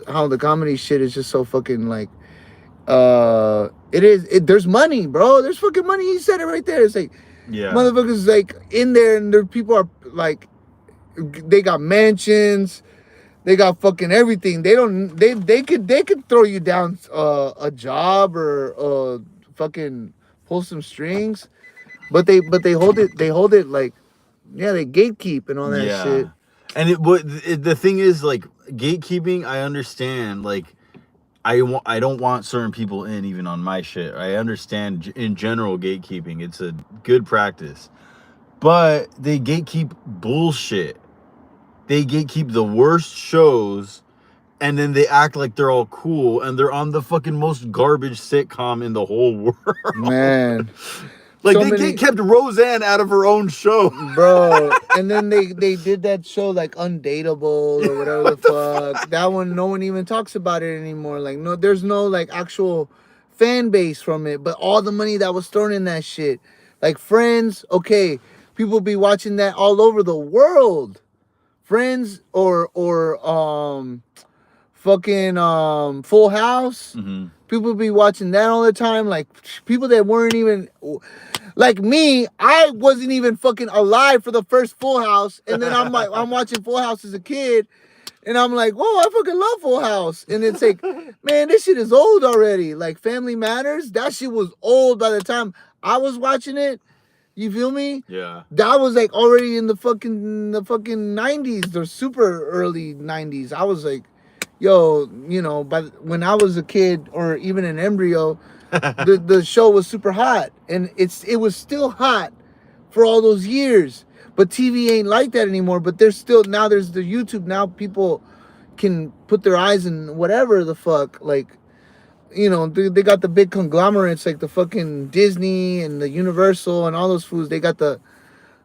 how the comedy shit is just so fucking like there's money, bro. There's fucking money. He said it right there. It's like Yeah. motherfuckers like in there, and there people are like they got mansions, they got fucking everything. They could throw you down a job or fucking pull some strings, but they hold it like, yeah, they gatekeep and all that shit. Yeah. And the thing is, like, gatekeeping, I understand. Like, I don't want certain people in even on my shit. I understand in general gatekeeping. It's a good practice. But they gatekeep bullshit. They gatekeep the worst shows, and then they act like they're all cool, and they're on the fucking most garbage sitcom in the whole world. Man. Like, So they many- kept Roseanne out of her own show. Bro, and then they did that show like Undateable or whatever the fuck. That one, no one even talks about it anymore. Like, no, there's no like actual fan base from it. But all the money that was thrown in that shit, like Friends, okay, people be watching that all over the world. Friends or fucking Full House. Mm-hmm. People be watching that all the time. Like people that weren't even like me. I wasn't even fucking alive for the first Full House, and then I'm like, I'm watching Full House as a kid, and I'm like, whoa, I fucking love Full House. And it's like, man, this shit is old already. Like Family Matters, that shit was old by the time I was watching it. You feel me? Yeah. That was like already in the fucking 90s, the super early 90s. I was like, yo, you know, but when I was a kid or even an embryo, the show was super hot, and it was still hot for all those years. But TV ain't like that anymore. But there's still now there's the YouTube, now people can put their eyes in whatever the fuck, like, you know, they got the big conglomerates like the fucking Disney and the Universal and all those foods. They got the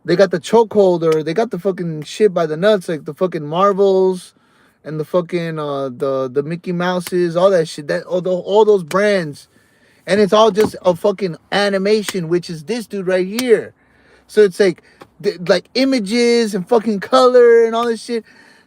chokehold, or they got the fucking shit by the nuts, like the fucking Marvels and the fucking the Mickey Mouses, all that shit. That all those brands, and it's all just a fucking animation, which is this dude right here. So it's like images and fucking color and all this shit.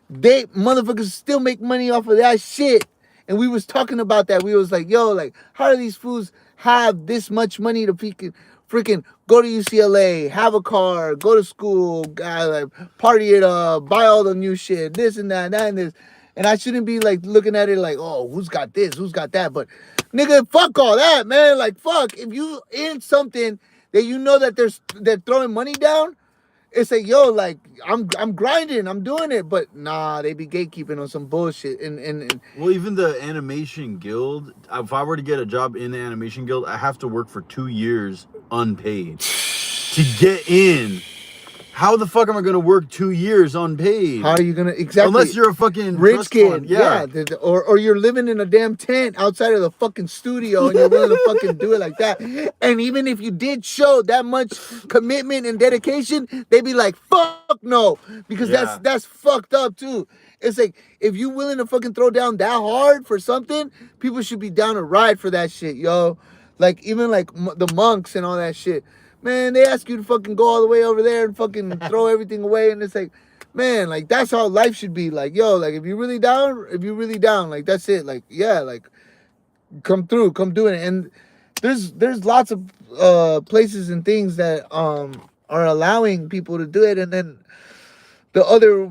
They motherfuckers still make money off of that shit. And we was talking about that. We was like, yo, like, how do these fools have this much money to freaking go to UCLA, have a car, go to school, like, party it up, buy all the new shit, this and that and this. And I shouldn't be like looking at it like, oh, who's got this, who's got that. But nigga, fuck all that, man. Like, fuck, if you in something that you know that they're throwing money down, it's like, yo, like, I'm grinding, I'm doing it, but nah, they be gatekeeping on some bullshit. And Well, even the animation guild, if I were to get a job in the animation guild, I have to work for 2 years unpaid to get in. How the fuck am I gonna work 2 years unpaid? how are you gonna exactly? Unless you're a fucking rich trust kid, fund. yeah. Or you're living in a damn tent outside of the fucking studio, and you're willing to fucking do it like that. And even if you did show that much commitment and dedication, they'd be like, fuck no, because Yeah. that's fucked up too. It's like, if you willing to fucking throw down that hard for something, people should be down to ride for that shit, yo. Like, even like the monks and all that shit. Man, they ask you to fucking go all the way over there and fucking throw everything away, and it's like, man, like, that's how life should be. Like, yo, like, if you're really down, like, that's it. Like, yeah, like, come through, come do it. And there's lots of places and things that are allowing people to do it, and then the other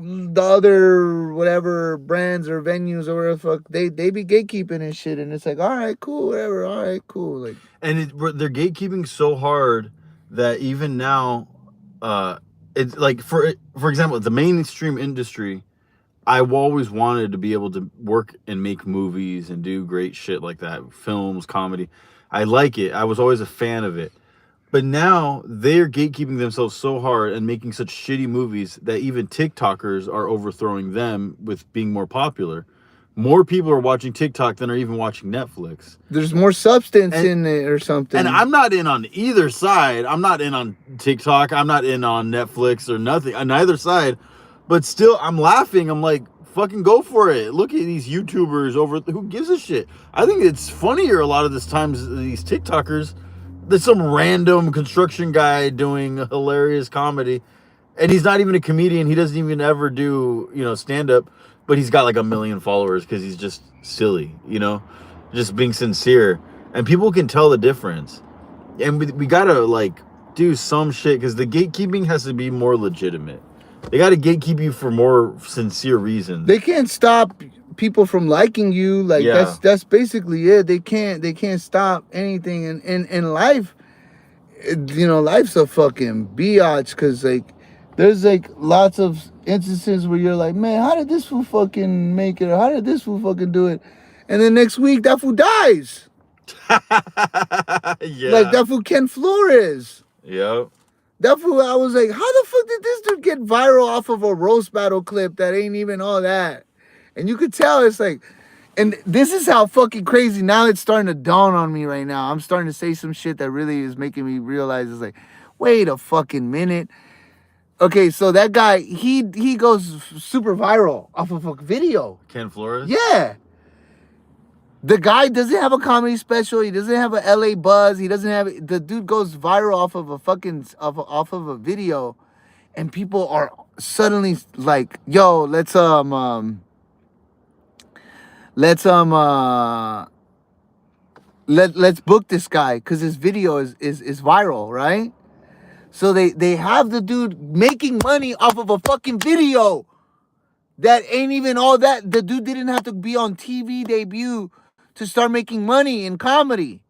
whatever brands or venues or whatever the fuck they be gatekeeping and shit, and it's like, all right, cool, whatever, all right, cool, like. And they're gatekeeping so hard that even now, it's like for example, the mainstream industry. I've always wanted to be able to work and make movies and do great shit like that, films, comedy. I like it. I was always a fan of it. But now they're gatekeeping themselves so hard and making such shitty movies that even TikTokers are overthrowing them with being more popular. More people are watching TikTok than are even watching Netflix. There's more substance in it or something. And I'm not in on either side. I'm not in on TikTok. I'm not in on Netflix or nothing on either side. But still, I'm laughing. I'm like, fucking go for it. Look at these YouTubers over. Who gives a shit? I think it's funnier a lot of this times, these TikTokers. There's some random construction guy doing a hilarious comedy. And he's not even a comedian. He doesn't even ever do, stand up. But he's got like 1 million followers because he's just silly, just being sincere. And people can tell the difference. And we gotta like do some shit because the gatekeeping has to be more legitimate. They got to gatekeep you for more sincere reasons. They can't stop people from liking you. Like that's basically it. They can't stop anything in life. Life's a fucking biatch because like there's like lots of instances where you're like, man, how did this fool fucking make it? Or how did this fool fucking do it? And then next week that fool dies. Yeah. Like that fool Ken Flores. Yep. That fool, I was like, how the fuck did this dude get viral off of a roast battle clip that ain't even all that? And you could tell it's like, and this is how fucking crazy. Now it's starting to dawn on me right now. I'm starting to say some shit that really is making me realize it's like, wait a fucking minute. Okay, so that guy, he goes super viral off of a video. Ken Flores? Yeah. The guy doesn't have a comedy special. He doesn't have a LA buzz. He doesn't have the dude goes viral off of a fucking off of a video, and people are suddenly like, "Yo, let's book this guy because his video is viral, right?" So they have the dude making money off of a fucking video that ain't even all that. The dude didn't have to be on TV debut to start making money in comedy.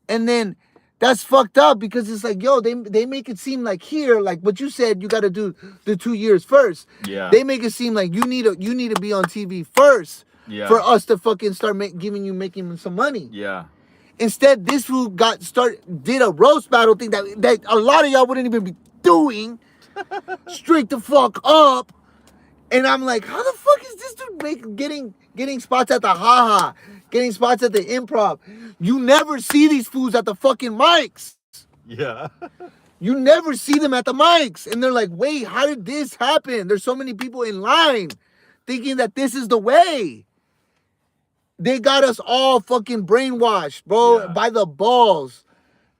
And then that's fucked up because it's like, yo, they make it seem like here, like what you said, you got to do the 2 years first. Yeah. They make it seem like you need to be on TV first for us to fucking start making some money. Yeah. Instead, this fool did a roast battle thing that a lot of y'all wouldn't even be doing. Straight the fuck up. And I'm like, how the fuck is this dude getting spots at the haha, getting spots at the improv? You never see these fools at the fucking mics. Yeah. You never see them at the mics. And they're like, wait, how did this happen? There's so many people in line thinking that this is the way. They got us all fucking brainwashed, bro, by the balls.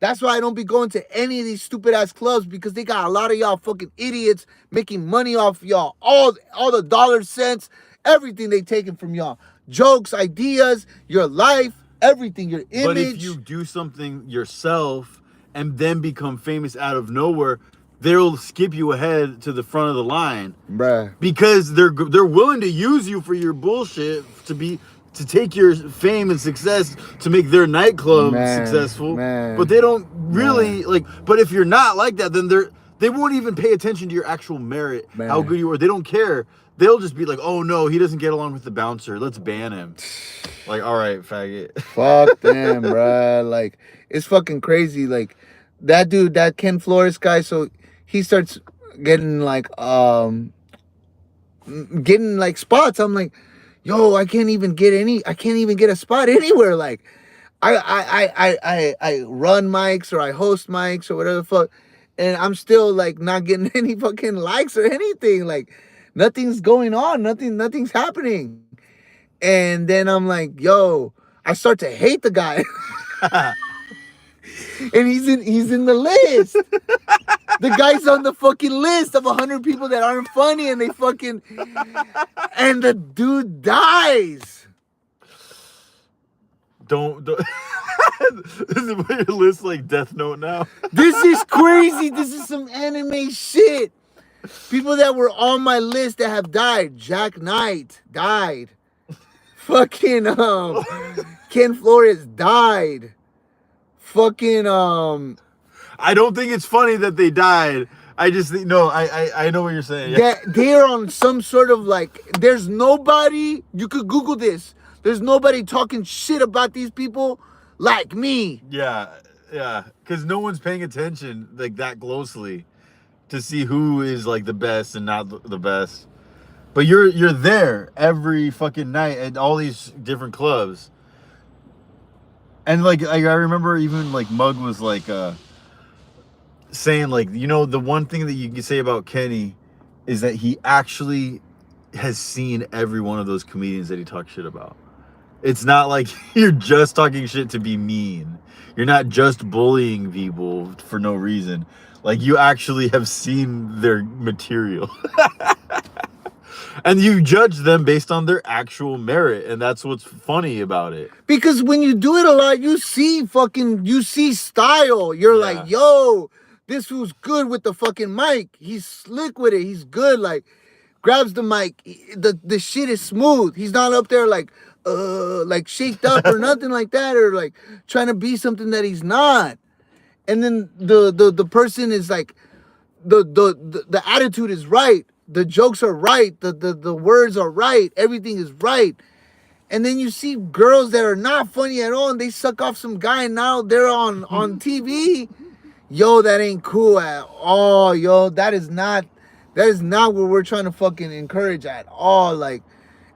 That's why I don't be going to any of these stupid ass clubs because they got a lot of y'all fucking idiots making money off y'all. All the dollar cents, everything they taking from y'all. Jokes, ideas, your life, everything, your image. But if you do something yourself and then become famous out of nowhere, they'll skip you ahead to the front of the line. Bruh. Because they're willing to use you for your bullshit to take your fame and success to make their nightclub successful. But they don't really but if you're not like that, then they won't even pay attention to your actual merit, how good you are. They don't care. They'll just be like, oh no, he doesn't get along with the bouncer. Let's ban him. Like, all right, faggot. Fuck them, bruh. Like, it's fucking crazy. Like, that dude, that Ken Flores guy, so he starts getting like spots. I'm like, yo, I can't even get a spot anywhere. Like, I run mics or I host mics or whatever the fuck, and I'm still like not getting any fucking likes or anything. Like, nothing's going on, nothing's happening. And then I'm like, yo, I start to hate the guy. And he's in the list. The guy's on the fucking list of 100 people that aren't funny, and and the dude dies. Don't. This is what your list like Death Note now. This is crazy. This is some anime shit. People that were on my list that have died. Jack Knight died. Fucking Ken Flores died. Fucking I don't think it's funny that they died. I just think no. I know what you're saying. Yeah. that they're on some sort of like. There's nobody. You could Google this. There's nobody talking shit about these people like me. Yeah, because no one's paying attention like that closely to see who is like the best and not the best. But you're there every fucking night at all these different clubs. And like I remember even like Mug was like saying like, you know, the one thing that you can say about Kenny is that he actually has seen every one of those comedians that he talks shit about. It's not like you're just talking shit to be mean. You're not just bullying people for no reason. Like you actually have seen their material. And you judge them based on their actual merit, and that's what's funny about it. Because when you do it a lot, you see style. You're like, yo, this who's good with the fucking mic. He's slick with it. He's good. Like, grabs the mic. The shit is smooth. He's not up there like shaked up or nothing like that, or like trying to be something that he's not. And then the person is like, the attitude is right. The jokes are right. The words are right. Everything is right. And then you see girls that are not funny at all, and they suck off some guy, and now they're on TV. Yo, that ain't cool at all. Yo, that is not what we're trying to fucking encourage at all. Like,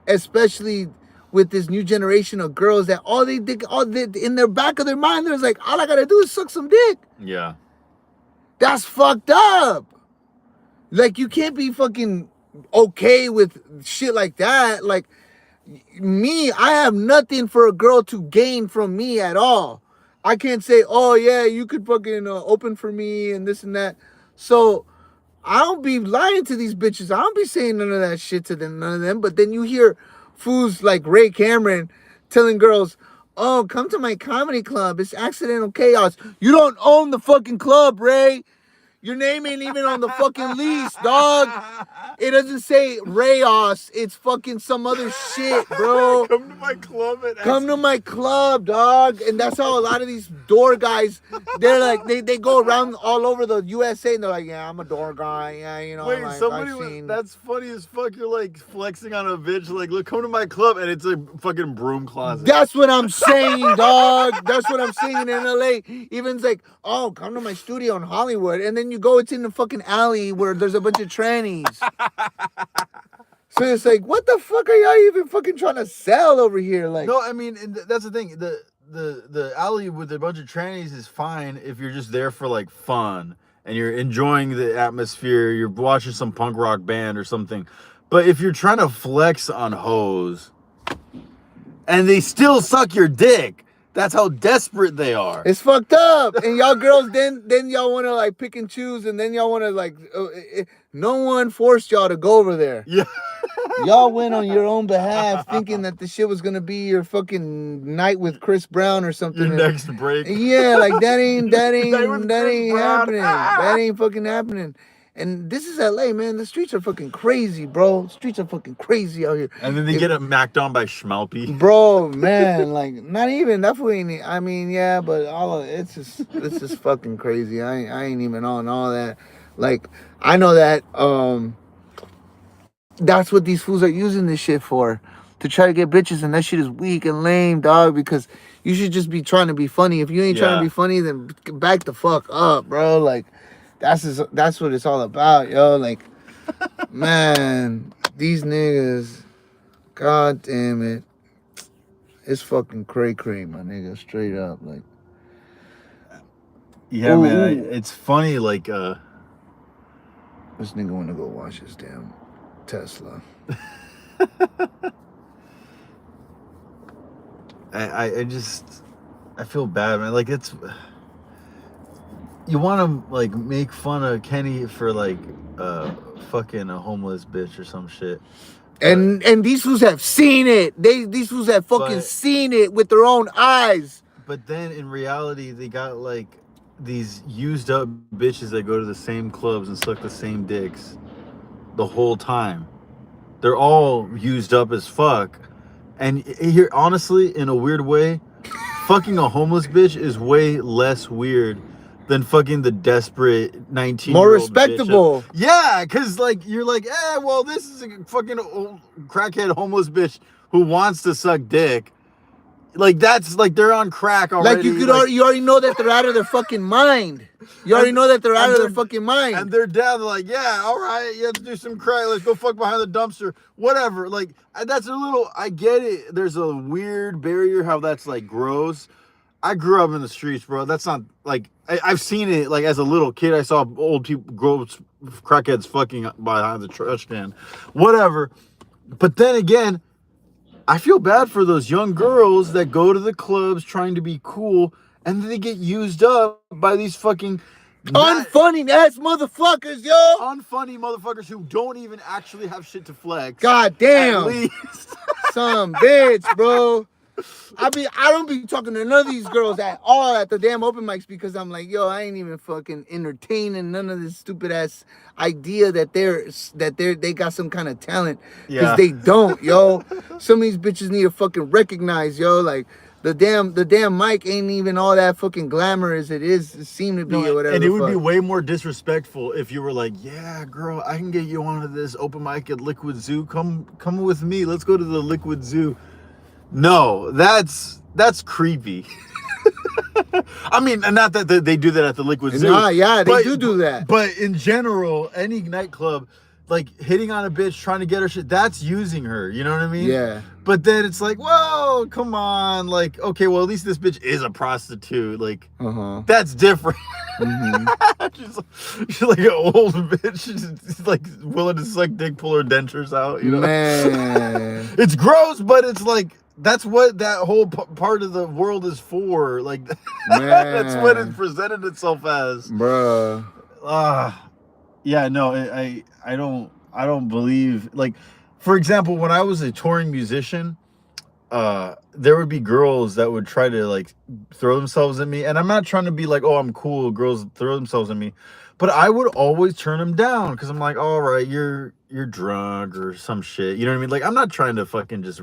especially with this new generation of girls that all they in their back of their mind, there's like, all I gotta do is suck some dick. Yeah. That's fucked up. Like, you can't be fucking okay with shit like that. Like, me, I have nothing for a girl to gain from me at all. I can't say, oh yeah, you could fucking open for me and this and that. So I don't be lying to these bitches. I don't be saying none of that shit to them, none of them. But then you hear fools like Ray Cameron telling girls, oh, come to my comedy club. It's Accidental Chaos. You don't own the fucking club, Ray. Your name ain't even on the fucking lease, dog. It doesn't say Rayos. It's fucking some other shit, bro. Come to my club. Come to my club, dog. And that's how a lot of these door guys, they're like, they go around all over the USA and they're like, yeah, I'm a door guy. Yeah, you know. Wait, like, somebody that's funny as fuck. You're like flexing on a bitch, like, look, come to my club, and it's a fucking broom closet. That's what I'm saying, dog. That's what I'm saying in LA. Even it's like, oh, come to my studio in Hollywood. And then you go, it's in the fucking alley where there's a bunch of trannies. So it's like, what the fuck are y'all even fucking trying to sell over here? Like, no, I mean, and that's the thing. The alley with a bunch of trannies is fine if you're just there for like fun and you're enjoying the atmosphere. You're watching some punk rock band or something. But if you're trying to flex on hoes and they still suck your dick, that's how desperate they are. it's fucked up. And y'all girls, then y'all want to like pick and choose, and then y'all want to like, no one forced y'all to go over there. Yeah. Y'all went on your own behalf thinking that the shit was going to be your fucking night with Chris Brown or something. Your next break. Yeah, like that ain't happening. Brown. That ain't fucking happening. And this is LA, man. The streets are fucking crazy, bro. Streets are fucking crazy out here. And then they get macked on by Schmalpy. Bro, man, like not even that fool ain't. I mean, yeah, but all of it's just fucking crazy. I ain't even on all that. Like, I know that that's what these fools are using this shit for, to try to get bitches, and that shit is weak and lame, dog. Because you should just be trying to be funny. If you ain't trying to be funny, then back the fuck up, bro. Like, that's what it's all about, yo. Like, man, these niggas, god damn it, it's fucking cray, my nigga, straight up, like. Yeah, Ooh, man, it's funny, like, this nigga wanna go wash his damn Tesla. I feel bad, man. Like, it's, you want to like make fun of Kenny for like fucking a homeless bitch or some shit. And these fools have seen it. These fools have fucking seen it with their own eyes. But then in reality, they got like these used up bitches that go to the same clubs and suck the same dicks. the whole time. They're all used up as fuck. And here, honestly, in a weird way, fucking a homeless bitch is way less weird than fucking the desperate 19 More respectable. Yeah, because like you're like, well, this is a fucking old crackhead homeless bitch who wants to suck dick. Like that's like they're on crack already. Like you already know that they're out of their fucking mind. You already know that they're out of their fucking mind. And they're down. They're like, yeah, all right, you have to do some crack. Let's go fuck behind the dumpster. Whatever. Like that's a little. I get it. There's a weird barrier how that's like gross. I grew up in the streets, bro. That's not like I've seen it. Like as a little kid, I saw old people, gross crackheads fucking behind the trash can. Whatever. But then again, I feel bad for those young girls that go to the clubs trying to be cool and then they get used up by these fucking unfunny ass motherfuckers, yo. Unfunny motherfuckers who don't even actually have shit to flex. God damn. At least. Some bitch, bro. I don't be talking to none of these girls at all at the damn open mics because I'm like, yo, I ain't even fucking entertaining none of this stupid ass idea that they got some kind of talent because they don't, yo. Some of these bitches need to fucking recognize, yo, like the damn mic ain't even all that fucking glamorous it seem to be or whatever. And it would be way more disrespectful if you were like, yeah, girl, I can get you onto this open mic at Liquid Zoo. Come with me. Let's go to the Liquid Zoo. No, that's creepy. I mean, not that they do that at the Liquid Zoo. Nah, yeah, they do that. But in general, any nightclub, like hitting on a bitch, trying to get her shit, that's using her. You know what I mean? Yeah. But then it's like, whoa, come on. Like, okay, well, at least this bitch is a prostitute. Like, that's different. Mm-hmm. she's like an old bitch. She's like willing to suck dick, pull her dentures out. You know? Man. It's gross, but it's like, that's what that whole part of the world is for. Like, that's what it presented itself as. Bruh. Yeah, no, I don't believe, like, for example, when I was a touring musician, there would be girls that would try to like throw themselves at me, and I'm not trying to be like, oh, I'm cool, girls throw themselves at me, but I would always turn them down because I'm like, all right, you're drunk or some shit, you know what I mean? Like, I'm not trying to fucking just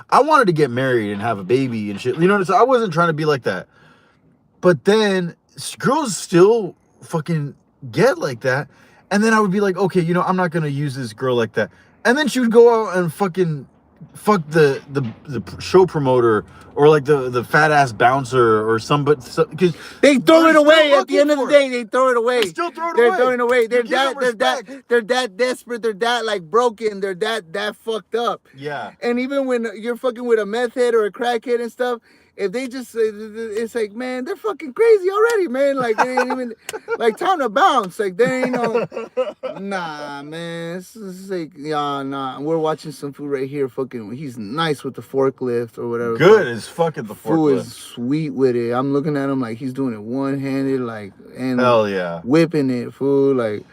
I wanted to get married and have a baby and shit, you know what I'm saying? I wasn't trying to be like that. But then girls still fucking get like that, and then I would be like, okay, you know, I'm not gonna use this girl like that. And then she would go out and fucking fuck the show promoter or like the fat ass bouncer or somebody, because they throw it away at the end of the day. They throw it away. They still throw it away. They're throwing it away. They're that desperate. They're that like broken. They're that fucked up. Yeah. And even when you're fucking with a meth head or a crackhead and stuff, if they just, it's like, man, they're fucking crazy already, man. Like, they ain't even, like, time to bounce. Like, there ain't no, nah, man. It's like, nah. We're watching some food right here. Fucking, he's nice with the forklift or whatever. Good as fucking the forklift. Food is sweet with it. I'm looking at him like he's doing it one-handed, like, and hell yeah, whipping it, fool. Like,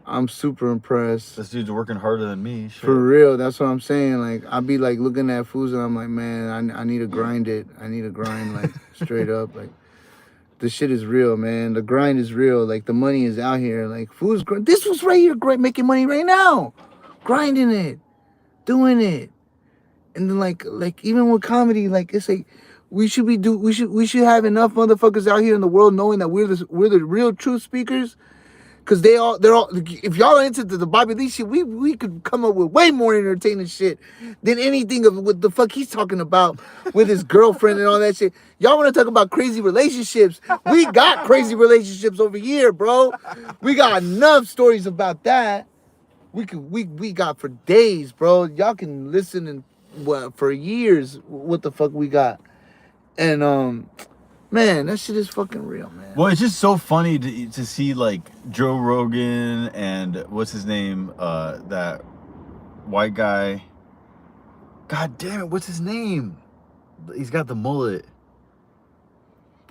I'm super impressed. This dude's working harder than me. Shit. For real, that's what I'm saying. Like, I be like looking at foods and I'm like, man, I need to grind it. I need to grind, like, straight up. Like, the shit is real, man. The grind is real. Like, the money is out here. Like, food's this was right here, great, making money right now, grinding it, doing it, and then like even with comedy, like, it's like we should have enough motherfuckers out here in the world knowing that we're the real truth speakers. Cause they're all. If y'all are into the Bobby Lee shit, we could come up with way more entertaining shit than anything of what the fuck he's talking about with his girlfriend and all that shit. Y'all want to talk about crazy relationships? We got crazy relationships over here, bro. We got enough stories about that. We got for days, bro. Y'all can listen and for years what the fuck we got, and man, that shit is fucking real, man. Well, it's just so funny to see like Joe Rogan and what's his name, that white guy. God damn it, what's his name? He's got the mullet.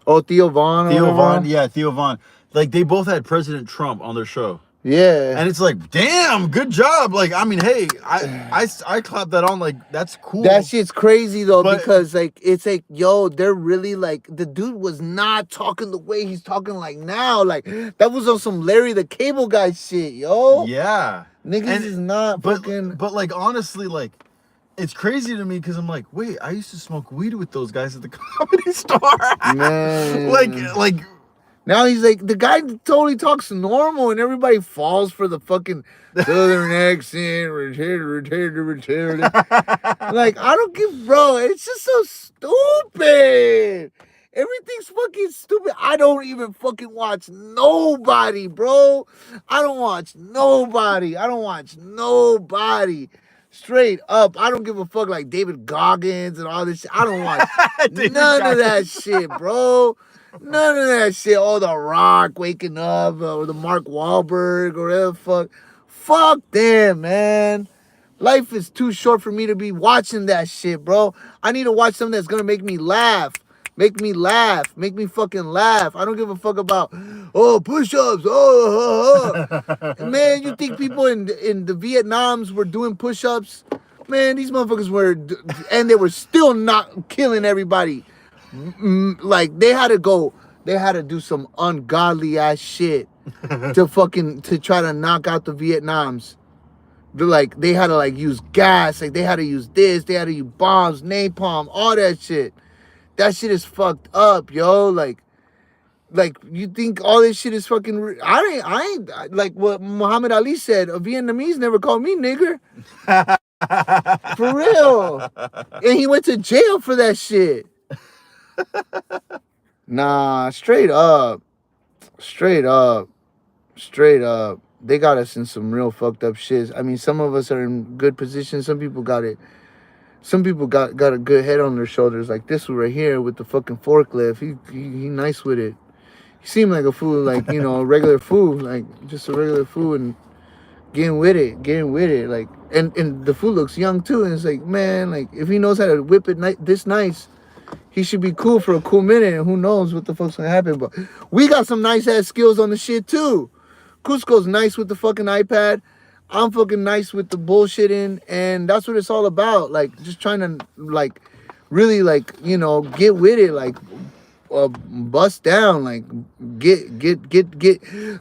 Oh, Theo Von. Theo Von, yeah, Theo Von. Like they both had President Trump on their show. Yeah. And it's like, damn, good job. Like, I mean, hey, I clap that on. Like, that's cool. That shit's crazy though, But- because like it's like, yo, they're really like the dude was not talking the way he's talking like now. Like that was on some Larry the Cable Guy shit, yo. Yeah. Niggas And- is not fucking. But like, honestly, like, it's crazy to me because I'm like, wait, I used to smoke weed with those guys at the Comedy Store. Man. like. Now he's like, the guy totally talks normal and everybody falls for the fucking southern accent, retarded. Like, I don't give, bro, it's just so stupid. Everything's fucking stupid. I don't even fucking watch nobody, bro. I don't watch nobody. Straight up. I don't give a fuck like David Goggins and all this shit. I don't watch none of that shit, bro. None of that shit. Oh, The Rock waking up, or the Mark Wahlberg, or whatever the fuck. Fuck them, man. Life is too short for me to be watching that shit, bro. I need to watch something that's gonna make me laugh. Make me fucking laugh. I don't give a fuck about, oh, push-ups. Man, you think people in the Vietnams were doing push-ups? Man, these motherfuckers were, and they were still not killing everybody. Like they had to do some ungodly ass shit to try to knock out the Vietnams. They had to like use gas, like they had to use this, they had to use bombs, napalm, all that shit. That shit is fucked up, yo. Like you think all this shit is fucking? I ain't like what Muhammad Ali said. A Vietnamese never called me nigger. For real. And he went to jail for that shit. Nah, straight up. They got us in some real fucked up shit. I mean, some of us are in good positions. Some people got a good head on their shoulders. Like this one right here with the fucking forklift. He nice with it. He seemed like a fool, like, you know, a regular fool, like just a regular fool and getting with it. Like, and the fool looks young too. And it's like, man, like if he knows how to whip it this nice, he should be cool for a cool minute, and who knows what the fuck's gonna happen. But we got some nice ass skills on the shit too. Cusco's nice with the fucking iPad. I'm fucking nice with the bullshitting, and that's what it's all about. Like just trying to like really like, you know, get with it, like bust down, like get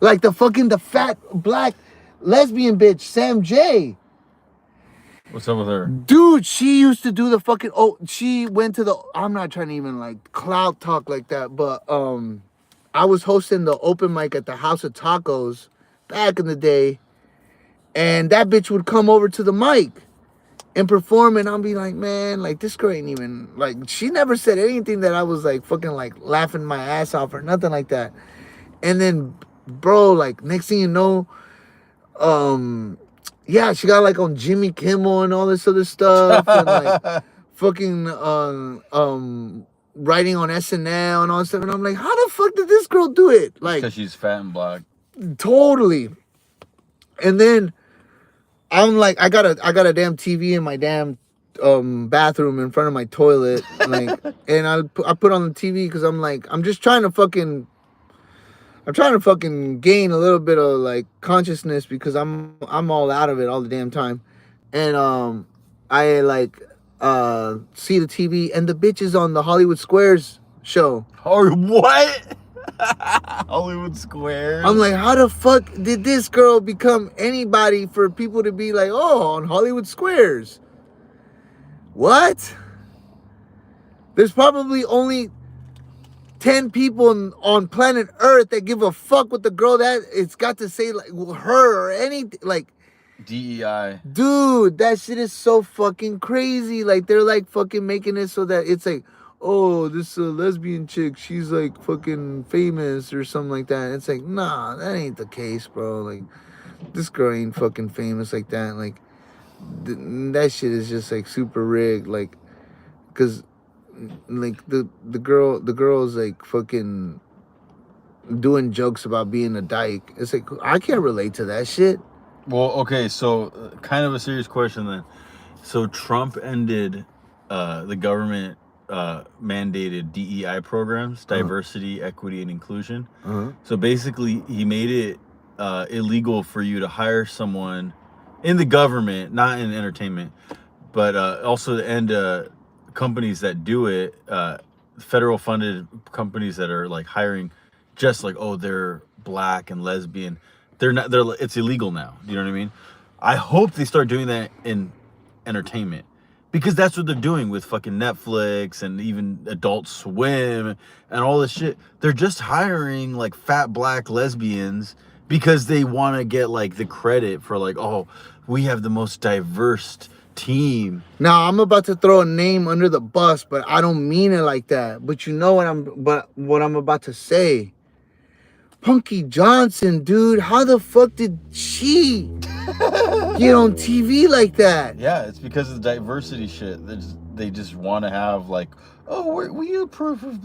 like the fat black lesbian bitch Sam J. What's up with her? Dude, she used to do the fucking, she went to the, I'm not trying to even like clout talk like that, but I was hosting the open mic at the House of Tacos back in the day, and that bitch would come over to the mic and perform, and I'll be like, man, like this girl ain't even, like, she never said anything that I was like fucking like laughing my ass off or nothing like that. And then, bro, like next thing you know, yeah, she got like on Jimmy Kimmel and all this other stuff, and like fucking writing on SNL and all this stuff. And I'm like, how the fuck did this girl do it? Like, Because she's fat and black. Totally. And then I'm like, I got a damn TV in my damn bathroom in front of my toilet, like, and I put on the TV because I'm like, I'm trying to fucking gain a little bit of like consciousness because I'm all out of it all the damn time. And I like see the TV and the bitch is on the Hollywood Squares show. Oh, what? Hollywood Squares. I'm like, how the fuck did this girl become anybody for people to be like, oh, on Hollywood Squares? What? There's probably only 10 people on planet Earth that give a fuck what the girl that it's got to say, like her or anything. Like, DEI. dude, that shit is so fucking crazy. Like, they're like fucking making it so that it's like, oh, this lesbian chick, she's like fucking famous or something like that. It's like, nah, that ain't the case, bro. Like, this girl ain't fucking famous like that. Like, that shit is just like super rigged. Like, cause like the girl's like fucking doing jokes about being a dyke. It's like, I can't relate to that shit. Well, okay, so kind of a serious question then. So Trump ended the government mandated DEI programs, diversity, equity, and inclusion. So basically, he made it illegal for you to hire someone in the government, not in entertainment, but also and companies that do it, federal funded companies that are like hiring just like, oh, they're black and lesbian. They're not. They're. It's illegal now. You know what I mean? I hope they start doing that in entertainment, because that's what they're doing with fucking Netflix and even Adult Swim and all this shit. They're just hiring like fat black lesbians because they want to get like the credit for like, oh, we have the most diverse team. Now I'm about to throw a name under the bus, but I don't mean it like that. But you know what I'm about to say. Punky Johnson, dude, how the fuck did she get on TV like that? Yeah, it's because of the diversity shit. They just want to have like, oh, we approve of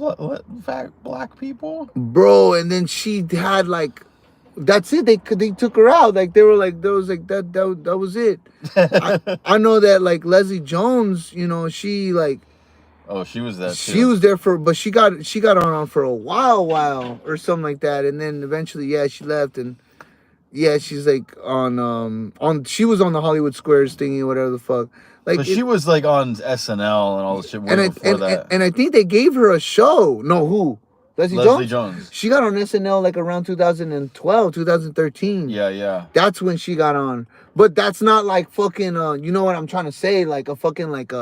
black people, Bro, and then she had like, that's it. They took her out. Like they were like, there was like that was it. I know that like Leslie Jones, you know, she like, oh, she was that too. she was there for, but she got on for a while or something like that, and then eventually, yeah, she left, and yeah, she's like on she was on the Hollywood Squares thingy, whatever the fuck. Like But she was like on SNL and all the shit way before that. And I think they gave her a show. No, who? Leslie Jones. She got on SNL like around 2012, 2013. Yeah. That's when she got on. But that's not like fucking you know what I'm trying to say, like a fucking like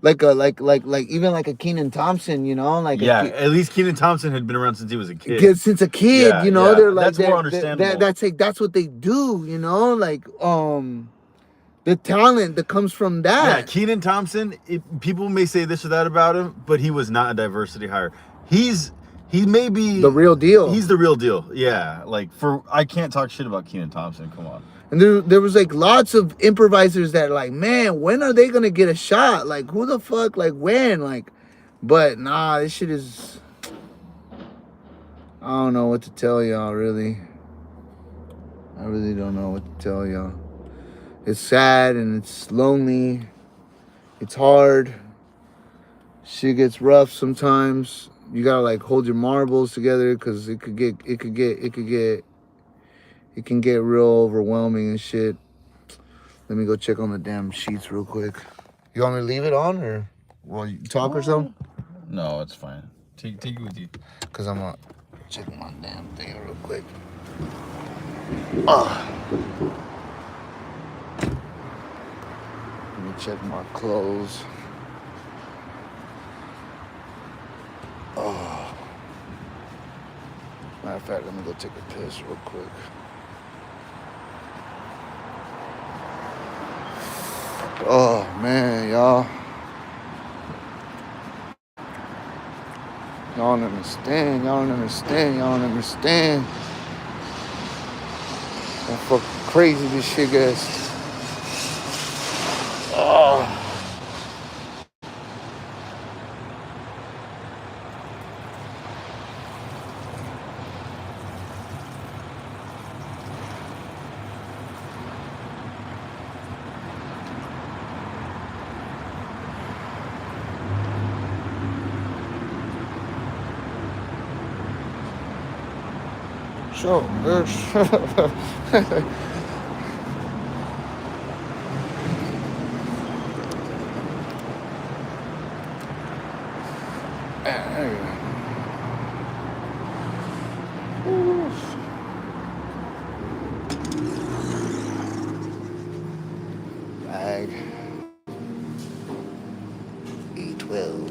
even like a Kenan Thompson, you know, like Yeah, at least Kenan Thompson had been around since he was a kid. Since a kid, Yeah, you know, yeah. they're like That's more understandable. That's like that's what they do, you know, like the talent that comes from Yeah, that. Kenan Thompson, people may say this or that about him, but he was not a diversity hire. He may be The real deal. He's the real deal. Yeah, like I can't talk shit about Kenan Thompson. Come on. And there was like lots of improvisers that like, man, when are they gonna get a shot? Like, who the fuck? Like, when? Like, but nah, this shit is. I don't know what to tell y'all. Really, I really don't know what to tell y'all. It's sad and it's lonely. It's hard. Shit gets rough sometimes. You gotta like hold your marbles together because it can get real overwhelming and shit. Let me go check on the damn sheets real quick. You want me to leave it on or will you talk or something? No, it's fine. Take it with you. Cause I'm gonna check my damn thing real quick. Let me check my clothes. Matter of fact, let me go take a piss real quick. Oh man, y'all. Y'all don't understand. How fucking crazy this shit gets. Oh. Sure. Bag. E12.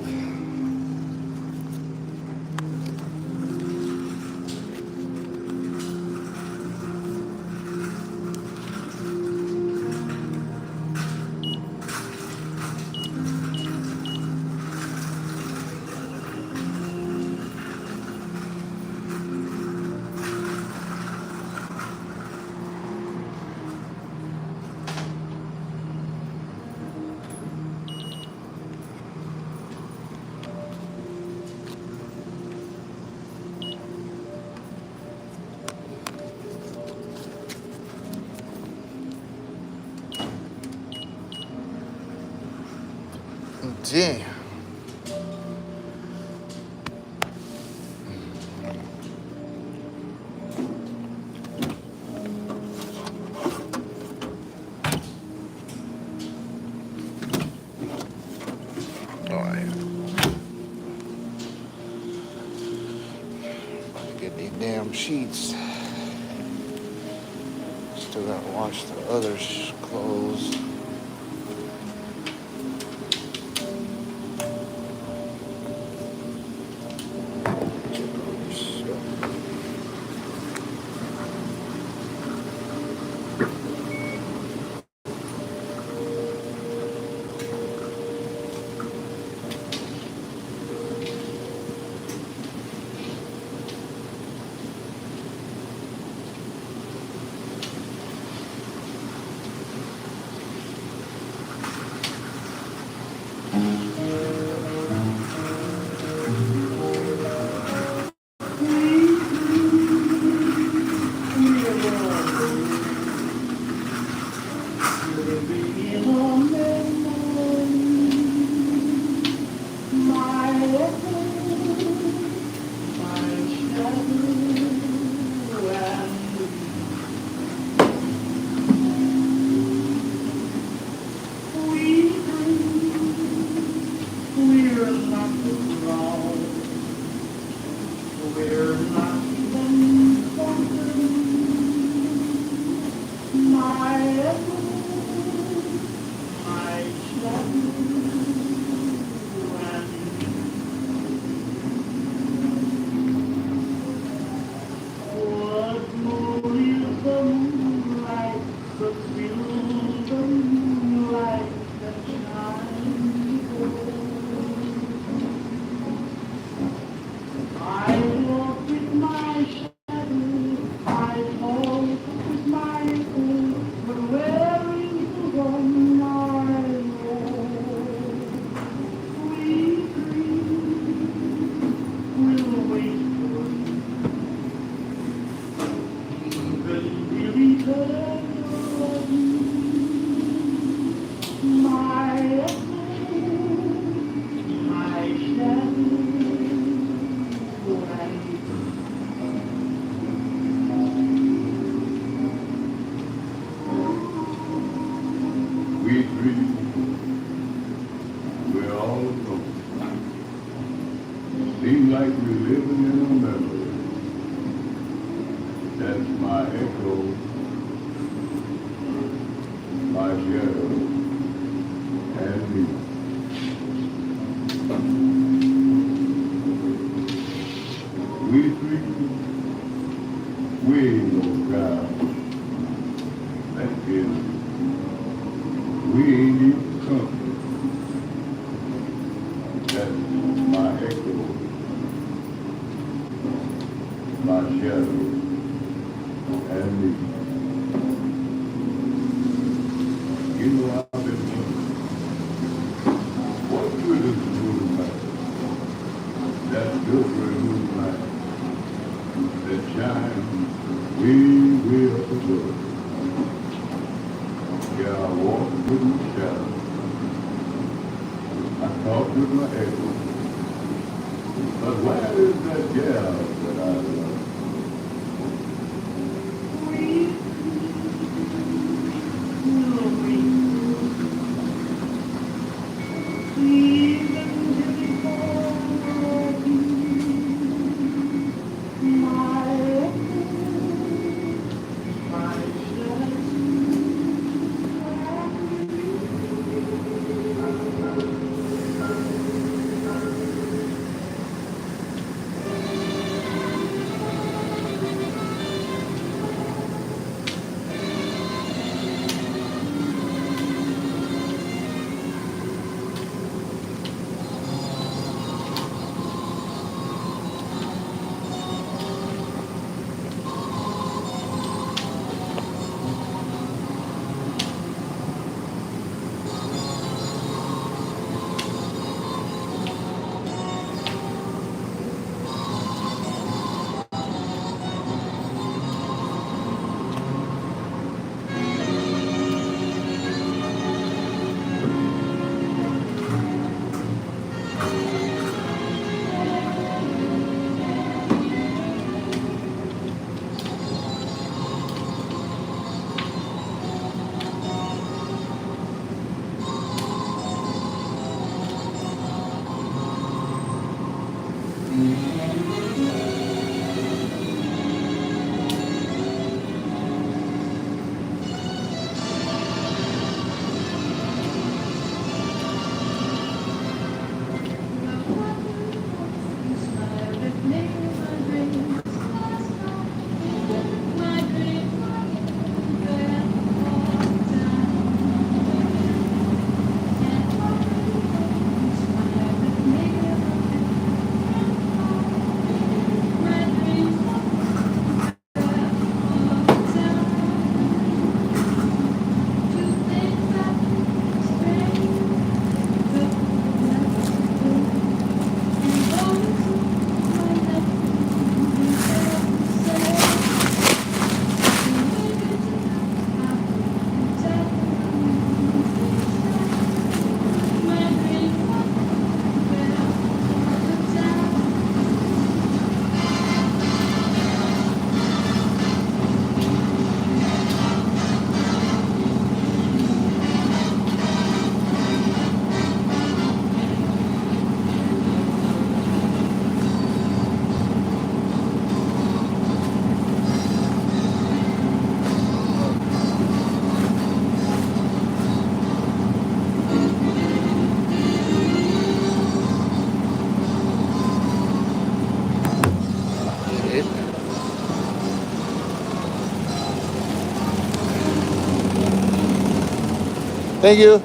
Damn. damn sheets. Still gotta wash the other clothes. We three, we're all alone. Seems like we're living in a memory. That's my echo, my shadow, and me. We three, we ain't no crowd. That's it. We ain't even company. That's my echo, my shadow, and me. You know, I've been thinking, what good is the moonlight? That silvery moonlight that shines way up above. Yeah, I walk with my shadow. I talk with my echo. But where is that gal that I love? Thank you.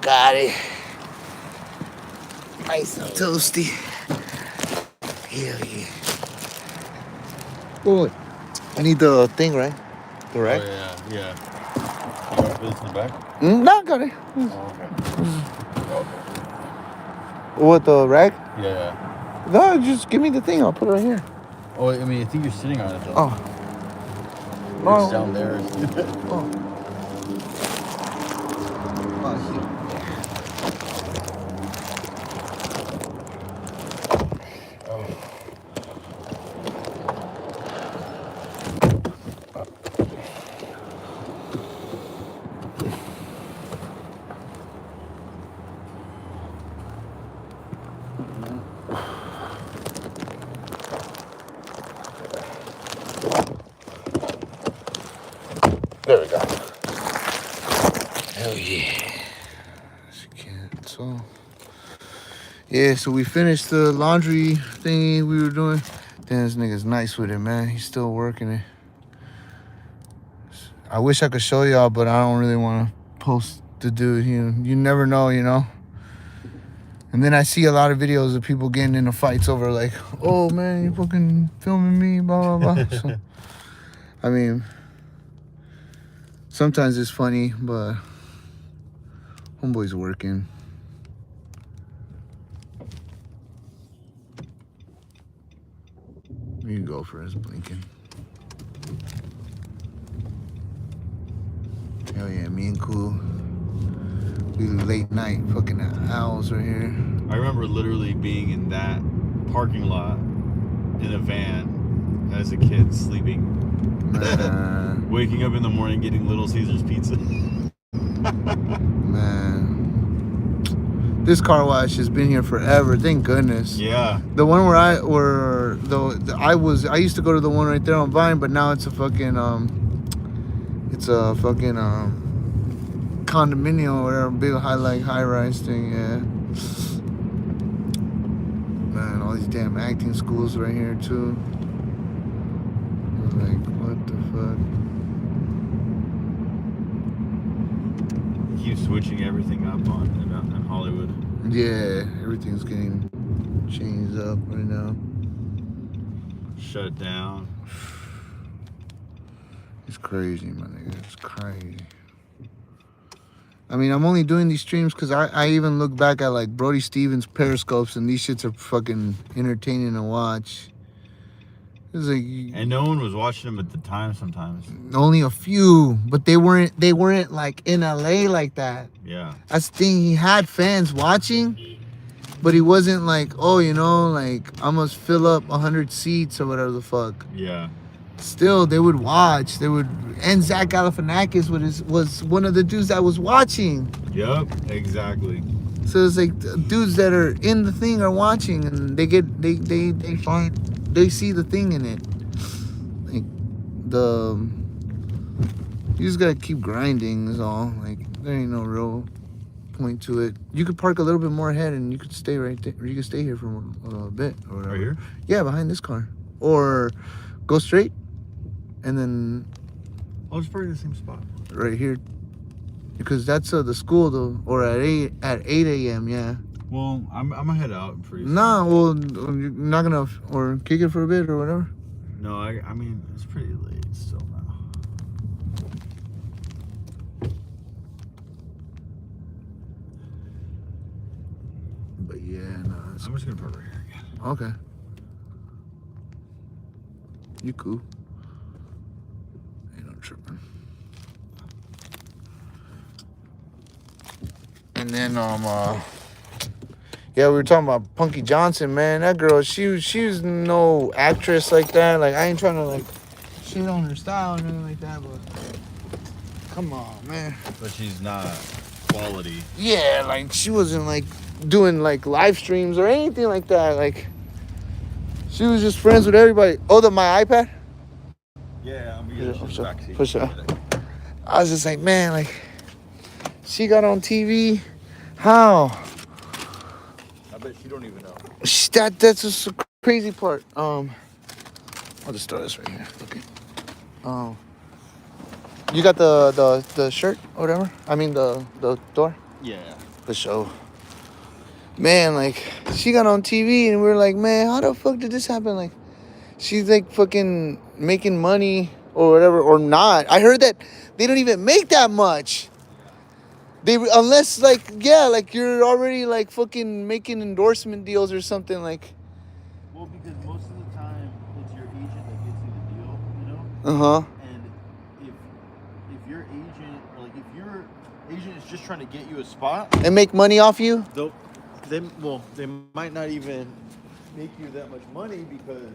Got it. Nice and toasty. Hell yeah. Oh, I need the thing, right? The rack? Oh, yeah. You want to put this in the back? No, got it. Oh, okay. What, the rack? Yeah. No, just give me the thing. I'll put it right here. Oh, I mean, I think you're sitting on it, though. Oh. It's down there. Oh. Oh, here. There we go. Hell yeah. So, yeah, so we finished the laundry thingy we were doing. Damn, this nigga's nice with it, man. He's still working it. I wish I could show y'all, but I don't really want to post the dude. You never know, you know? And then I see a lot of videos of people getting into fights over like, oh, man, you fucking filming me, blah, blah, blah. So, I mean... sometimes it's funny, but homeboy's working. You can go for his blinking. Hell yeah, me and Cool. We late night fucking owls right here. I remember literally being in that parking lot in a van as a kid sleeping. Waking up in the morning getting Little Caesars pizza. Man. This car wash has been here forever, thank goodness. Yeah. The one where I used to go to the one right there on Vine, but now it's a fucking condominium or whatever, big high rise thing, yeah. Man, all these damn acting schools right here too. I was like, what the fuck? Keep switching everything up in Hollywood. Yeah, everything's getting changed up right now. Shut down. It's crazy, my nigga. It's crazy. I mean, I'm only doing these streams because I even look back at like Brody Stevens periscopes and these shits are fucking entertaining to watch. It's like, And no one was watching them at the time sometimes. only a few, but they weren't like in LA like that. Yeah. That's the thing. He had fans watching, but he wasn't like, oh, you know, like I must fill up 100 seats or whatever the fuck. Yeah. Still, they would watch. And Zach Galifianakis was one of the dudes that was watching. Yup. Exactly. So it's like the dudes that are in the thing are watching, and they see the thing in it. Like you just gotta keep grinding is all. Like there ain't no real point to it. You could park a little bit more ahead, and you could stay right there. Or you could stay here for a bit or whatever. Right here? Yeah, behind this car, or go straight, and then I'll just park in the same spot. right here, because that's the school though, or at 8 a.m. Yeah. Well, I'm gonna head out pretty soon. Nah, well, you're not gonna or kick it for a bit or whatever. No, I mean it's pretty late still now. But yeah, no, I'm just gonna park right here again. okay. You cool? Ain't no tripping. And then yeah, we were talking about Punky Johnson, man. That girl, she was no actress like that. Like I ain't trying to like shit on her style or anything like that, but come on, man. But she's not quality. Yeah, like she wasn't like doing like live streams or anything like that. Like She was just friends with everybody. Oh, my iPad? Yeah, I'm Yeah, gonna sure. backseat. For sure. I was just like, man, like, she got on TV. How? I bet she don't even know. That's just the crazy part. I'll just throw this right here. Okay. You got the shirt or whatever? I mean the door? Yeah. For sure. Man, like, she got on TV and we are like, man, how the fuck did this happen? Like, she's like fucking making money or whatever, or not. I heard that they don't even make that much. Unless like, yeah, like you're already like fucking making endorsement deals or something like. Well, because most of the time it's your agent that gets you the deal, you know. Uh-huh. And if your agent, or like if your agent is just trying to get you a spot, And make money off you? they might not even make you that much money because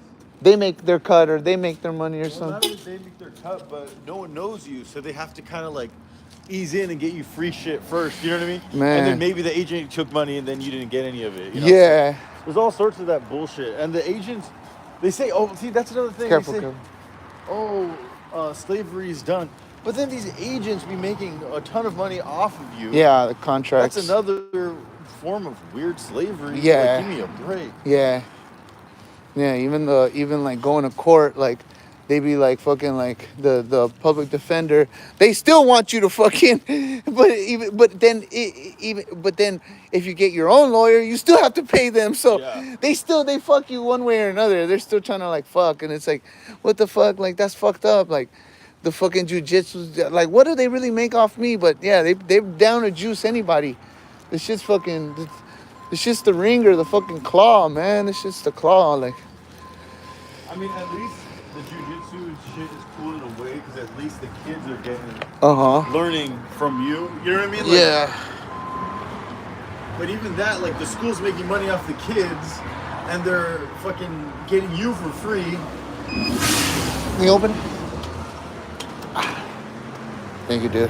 They make their cut or they make their money or not something. only they make their cut, but no one knows you, so they have to kind of like ease in and get you free shit first. You know what I mean? Man. And then maybe the agent took money and then you didn't get any of it. You know? Yeah. There's all sorts of that bullshit, and the agents, they say, "Oh, see, that's another thing." Careful, they say, careful. "Oh, slavery is done," but then these agents be making a ton of money off of you. Yeah, the contracts. That's another form of weird slavery. Yeah. Like, give me a break. Yeah. Yeah, even like going to court, like they be like fucking like the public defender, they still want you to fucking but then if you get your own lawyer, you still have to pay them. So Yeah. they fuck you one way or another. They're still trying to like fuck, and it's like, what the fuck? Like, that's fucked up. Like the fucking jujitsu, like, what do they really make off me? But yeah, they're down to juice anybody. This shit's fucking. It's just the ring or the fucking claw, man. It's just the claw, like. I mean, at least the jujitsu shit is cool in a way because at least the kids are getting learning from you. You know what I mean? Like, Yeah. But even that, like the school's making money off the kids, and they're fucking getting you for free. Can you open it? Thank you, dude.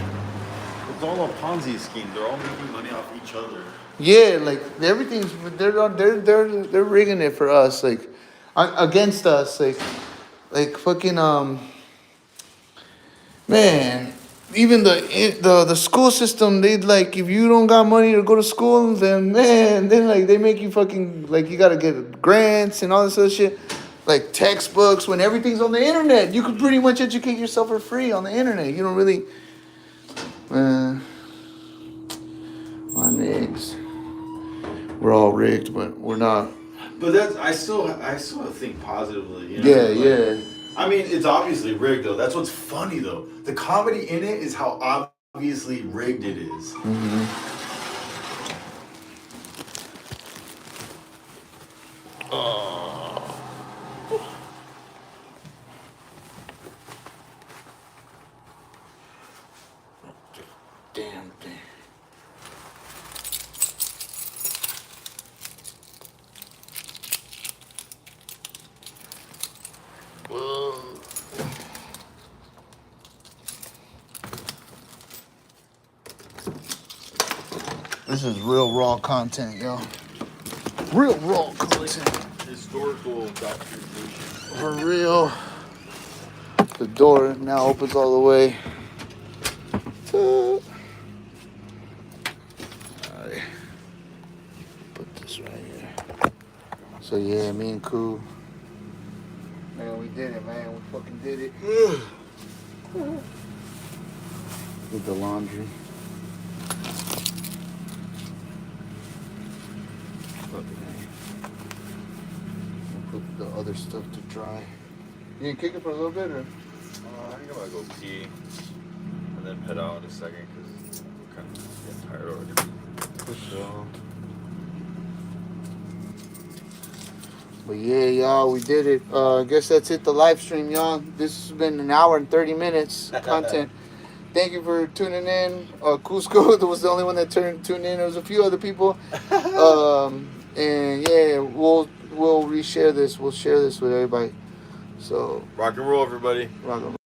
It's all a Ponzi scheme. They're all making money off each other. Yeah, like everything's they're rigging it for us, like against us, like fucking man. Even the school system, they like, if you don't got money to go to school, then man, then like they make you fucking like you gotta get grants and all this other shit, like textbooks. When everything's on the internet, you can pretty much educate yourself for free on the internet. You don't really, man. My niggas. We're all rigged, but we're not. But I still think positively. You know? Yeah, Like, yeah. I mean, it's obviously rigged though. That's what's funny though. The comedy in it is how obviously rigged it is. Mm-hmm. Damn thing. This is real raw content, yo. Real raw content. Historical documentation. For real. The door now opens all the way. Alright. Put this right here. So yeah, me and Koo. Man, we did it, man. We fucking did it. With the laundry. Put the other stuff to dry. You gonna kick it for a little bit, or? I think I'm gonna go pee and then head out in a second because I'm kind of getting tired already. For sure. But yeah, y'all, we did it. I guess that's it, the live stream, y'all. This has been an hour and 30 minutes content. Thank you for tuning in. Cusco was the only one that tuned in. There was a few other people. And yeah, we'll reshare this. We'll share this with everybody. So Rock and roll, everybody. rock 'em.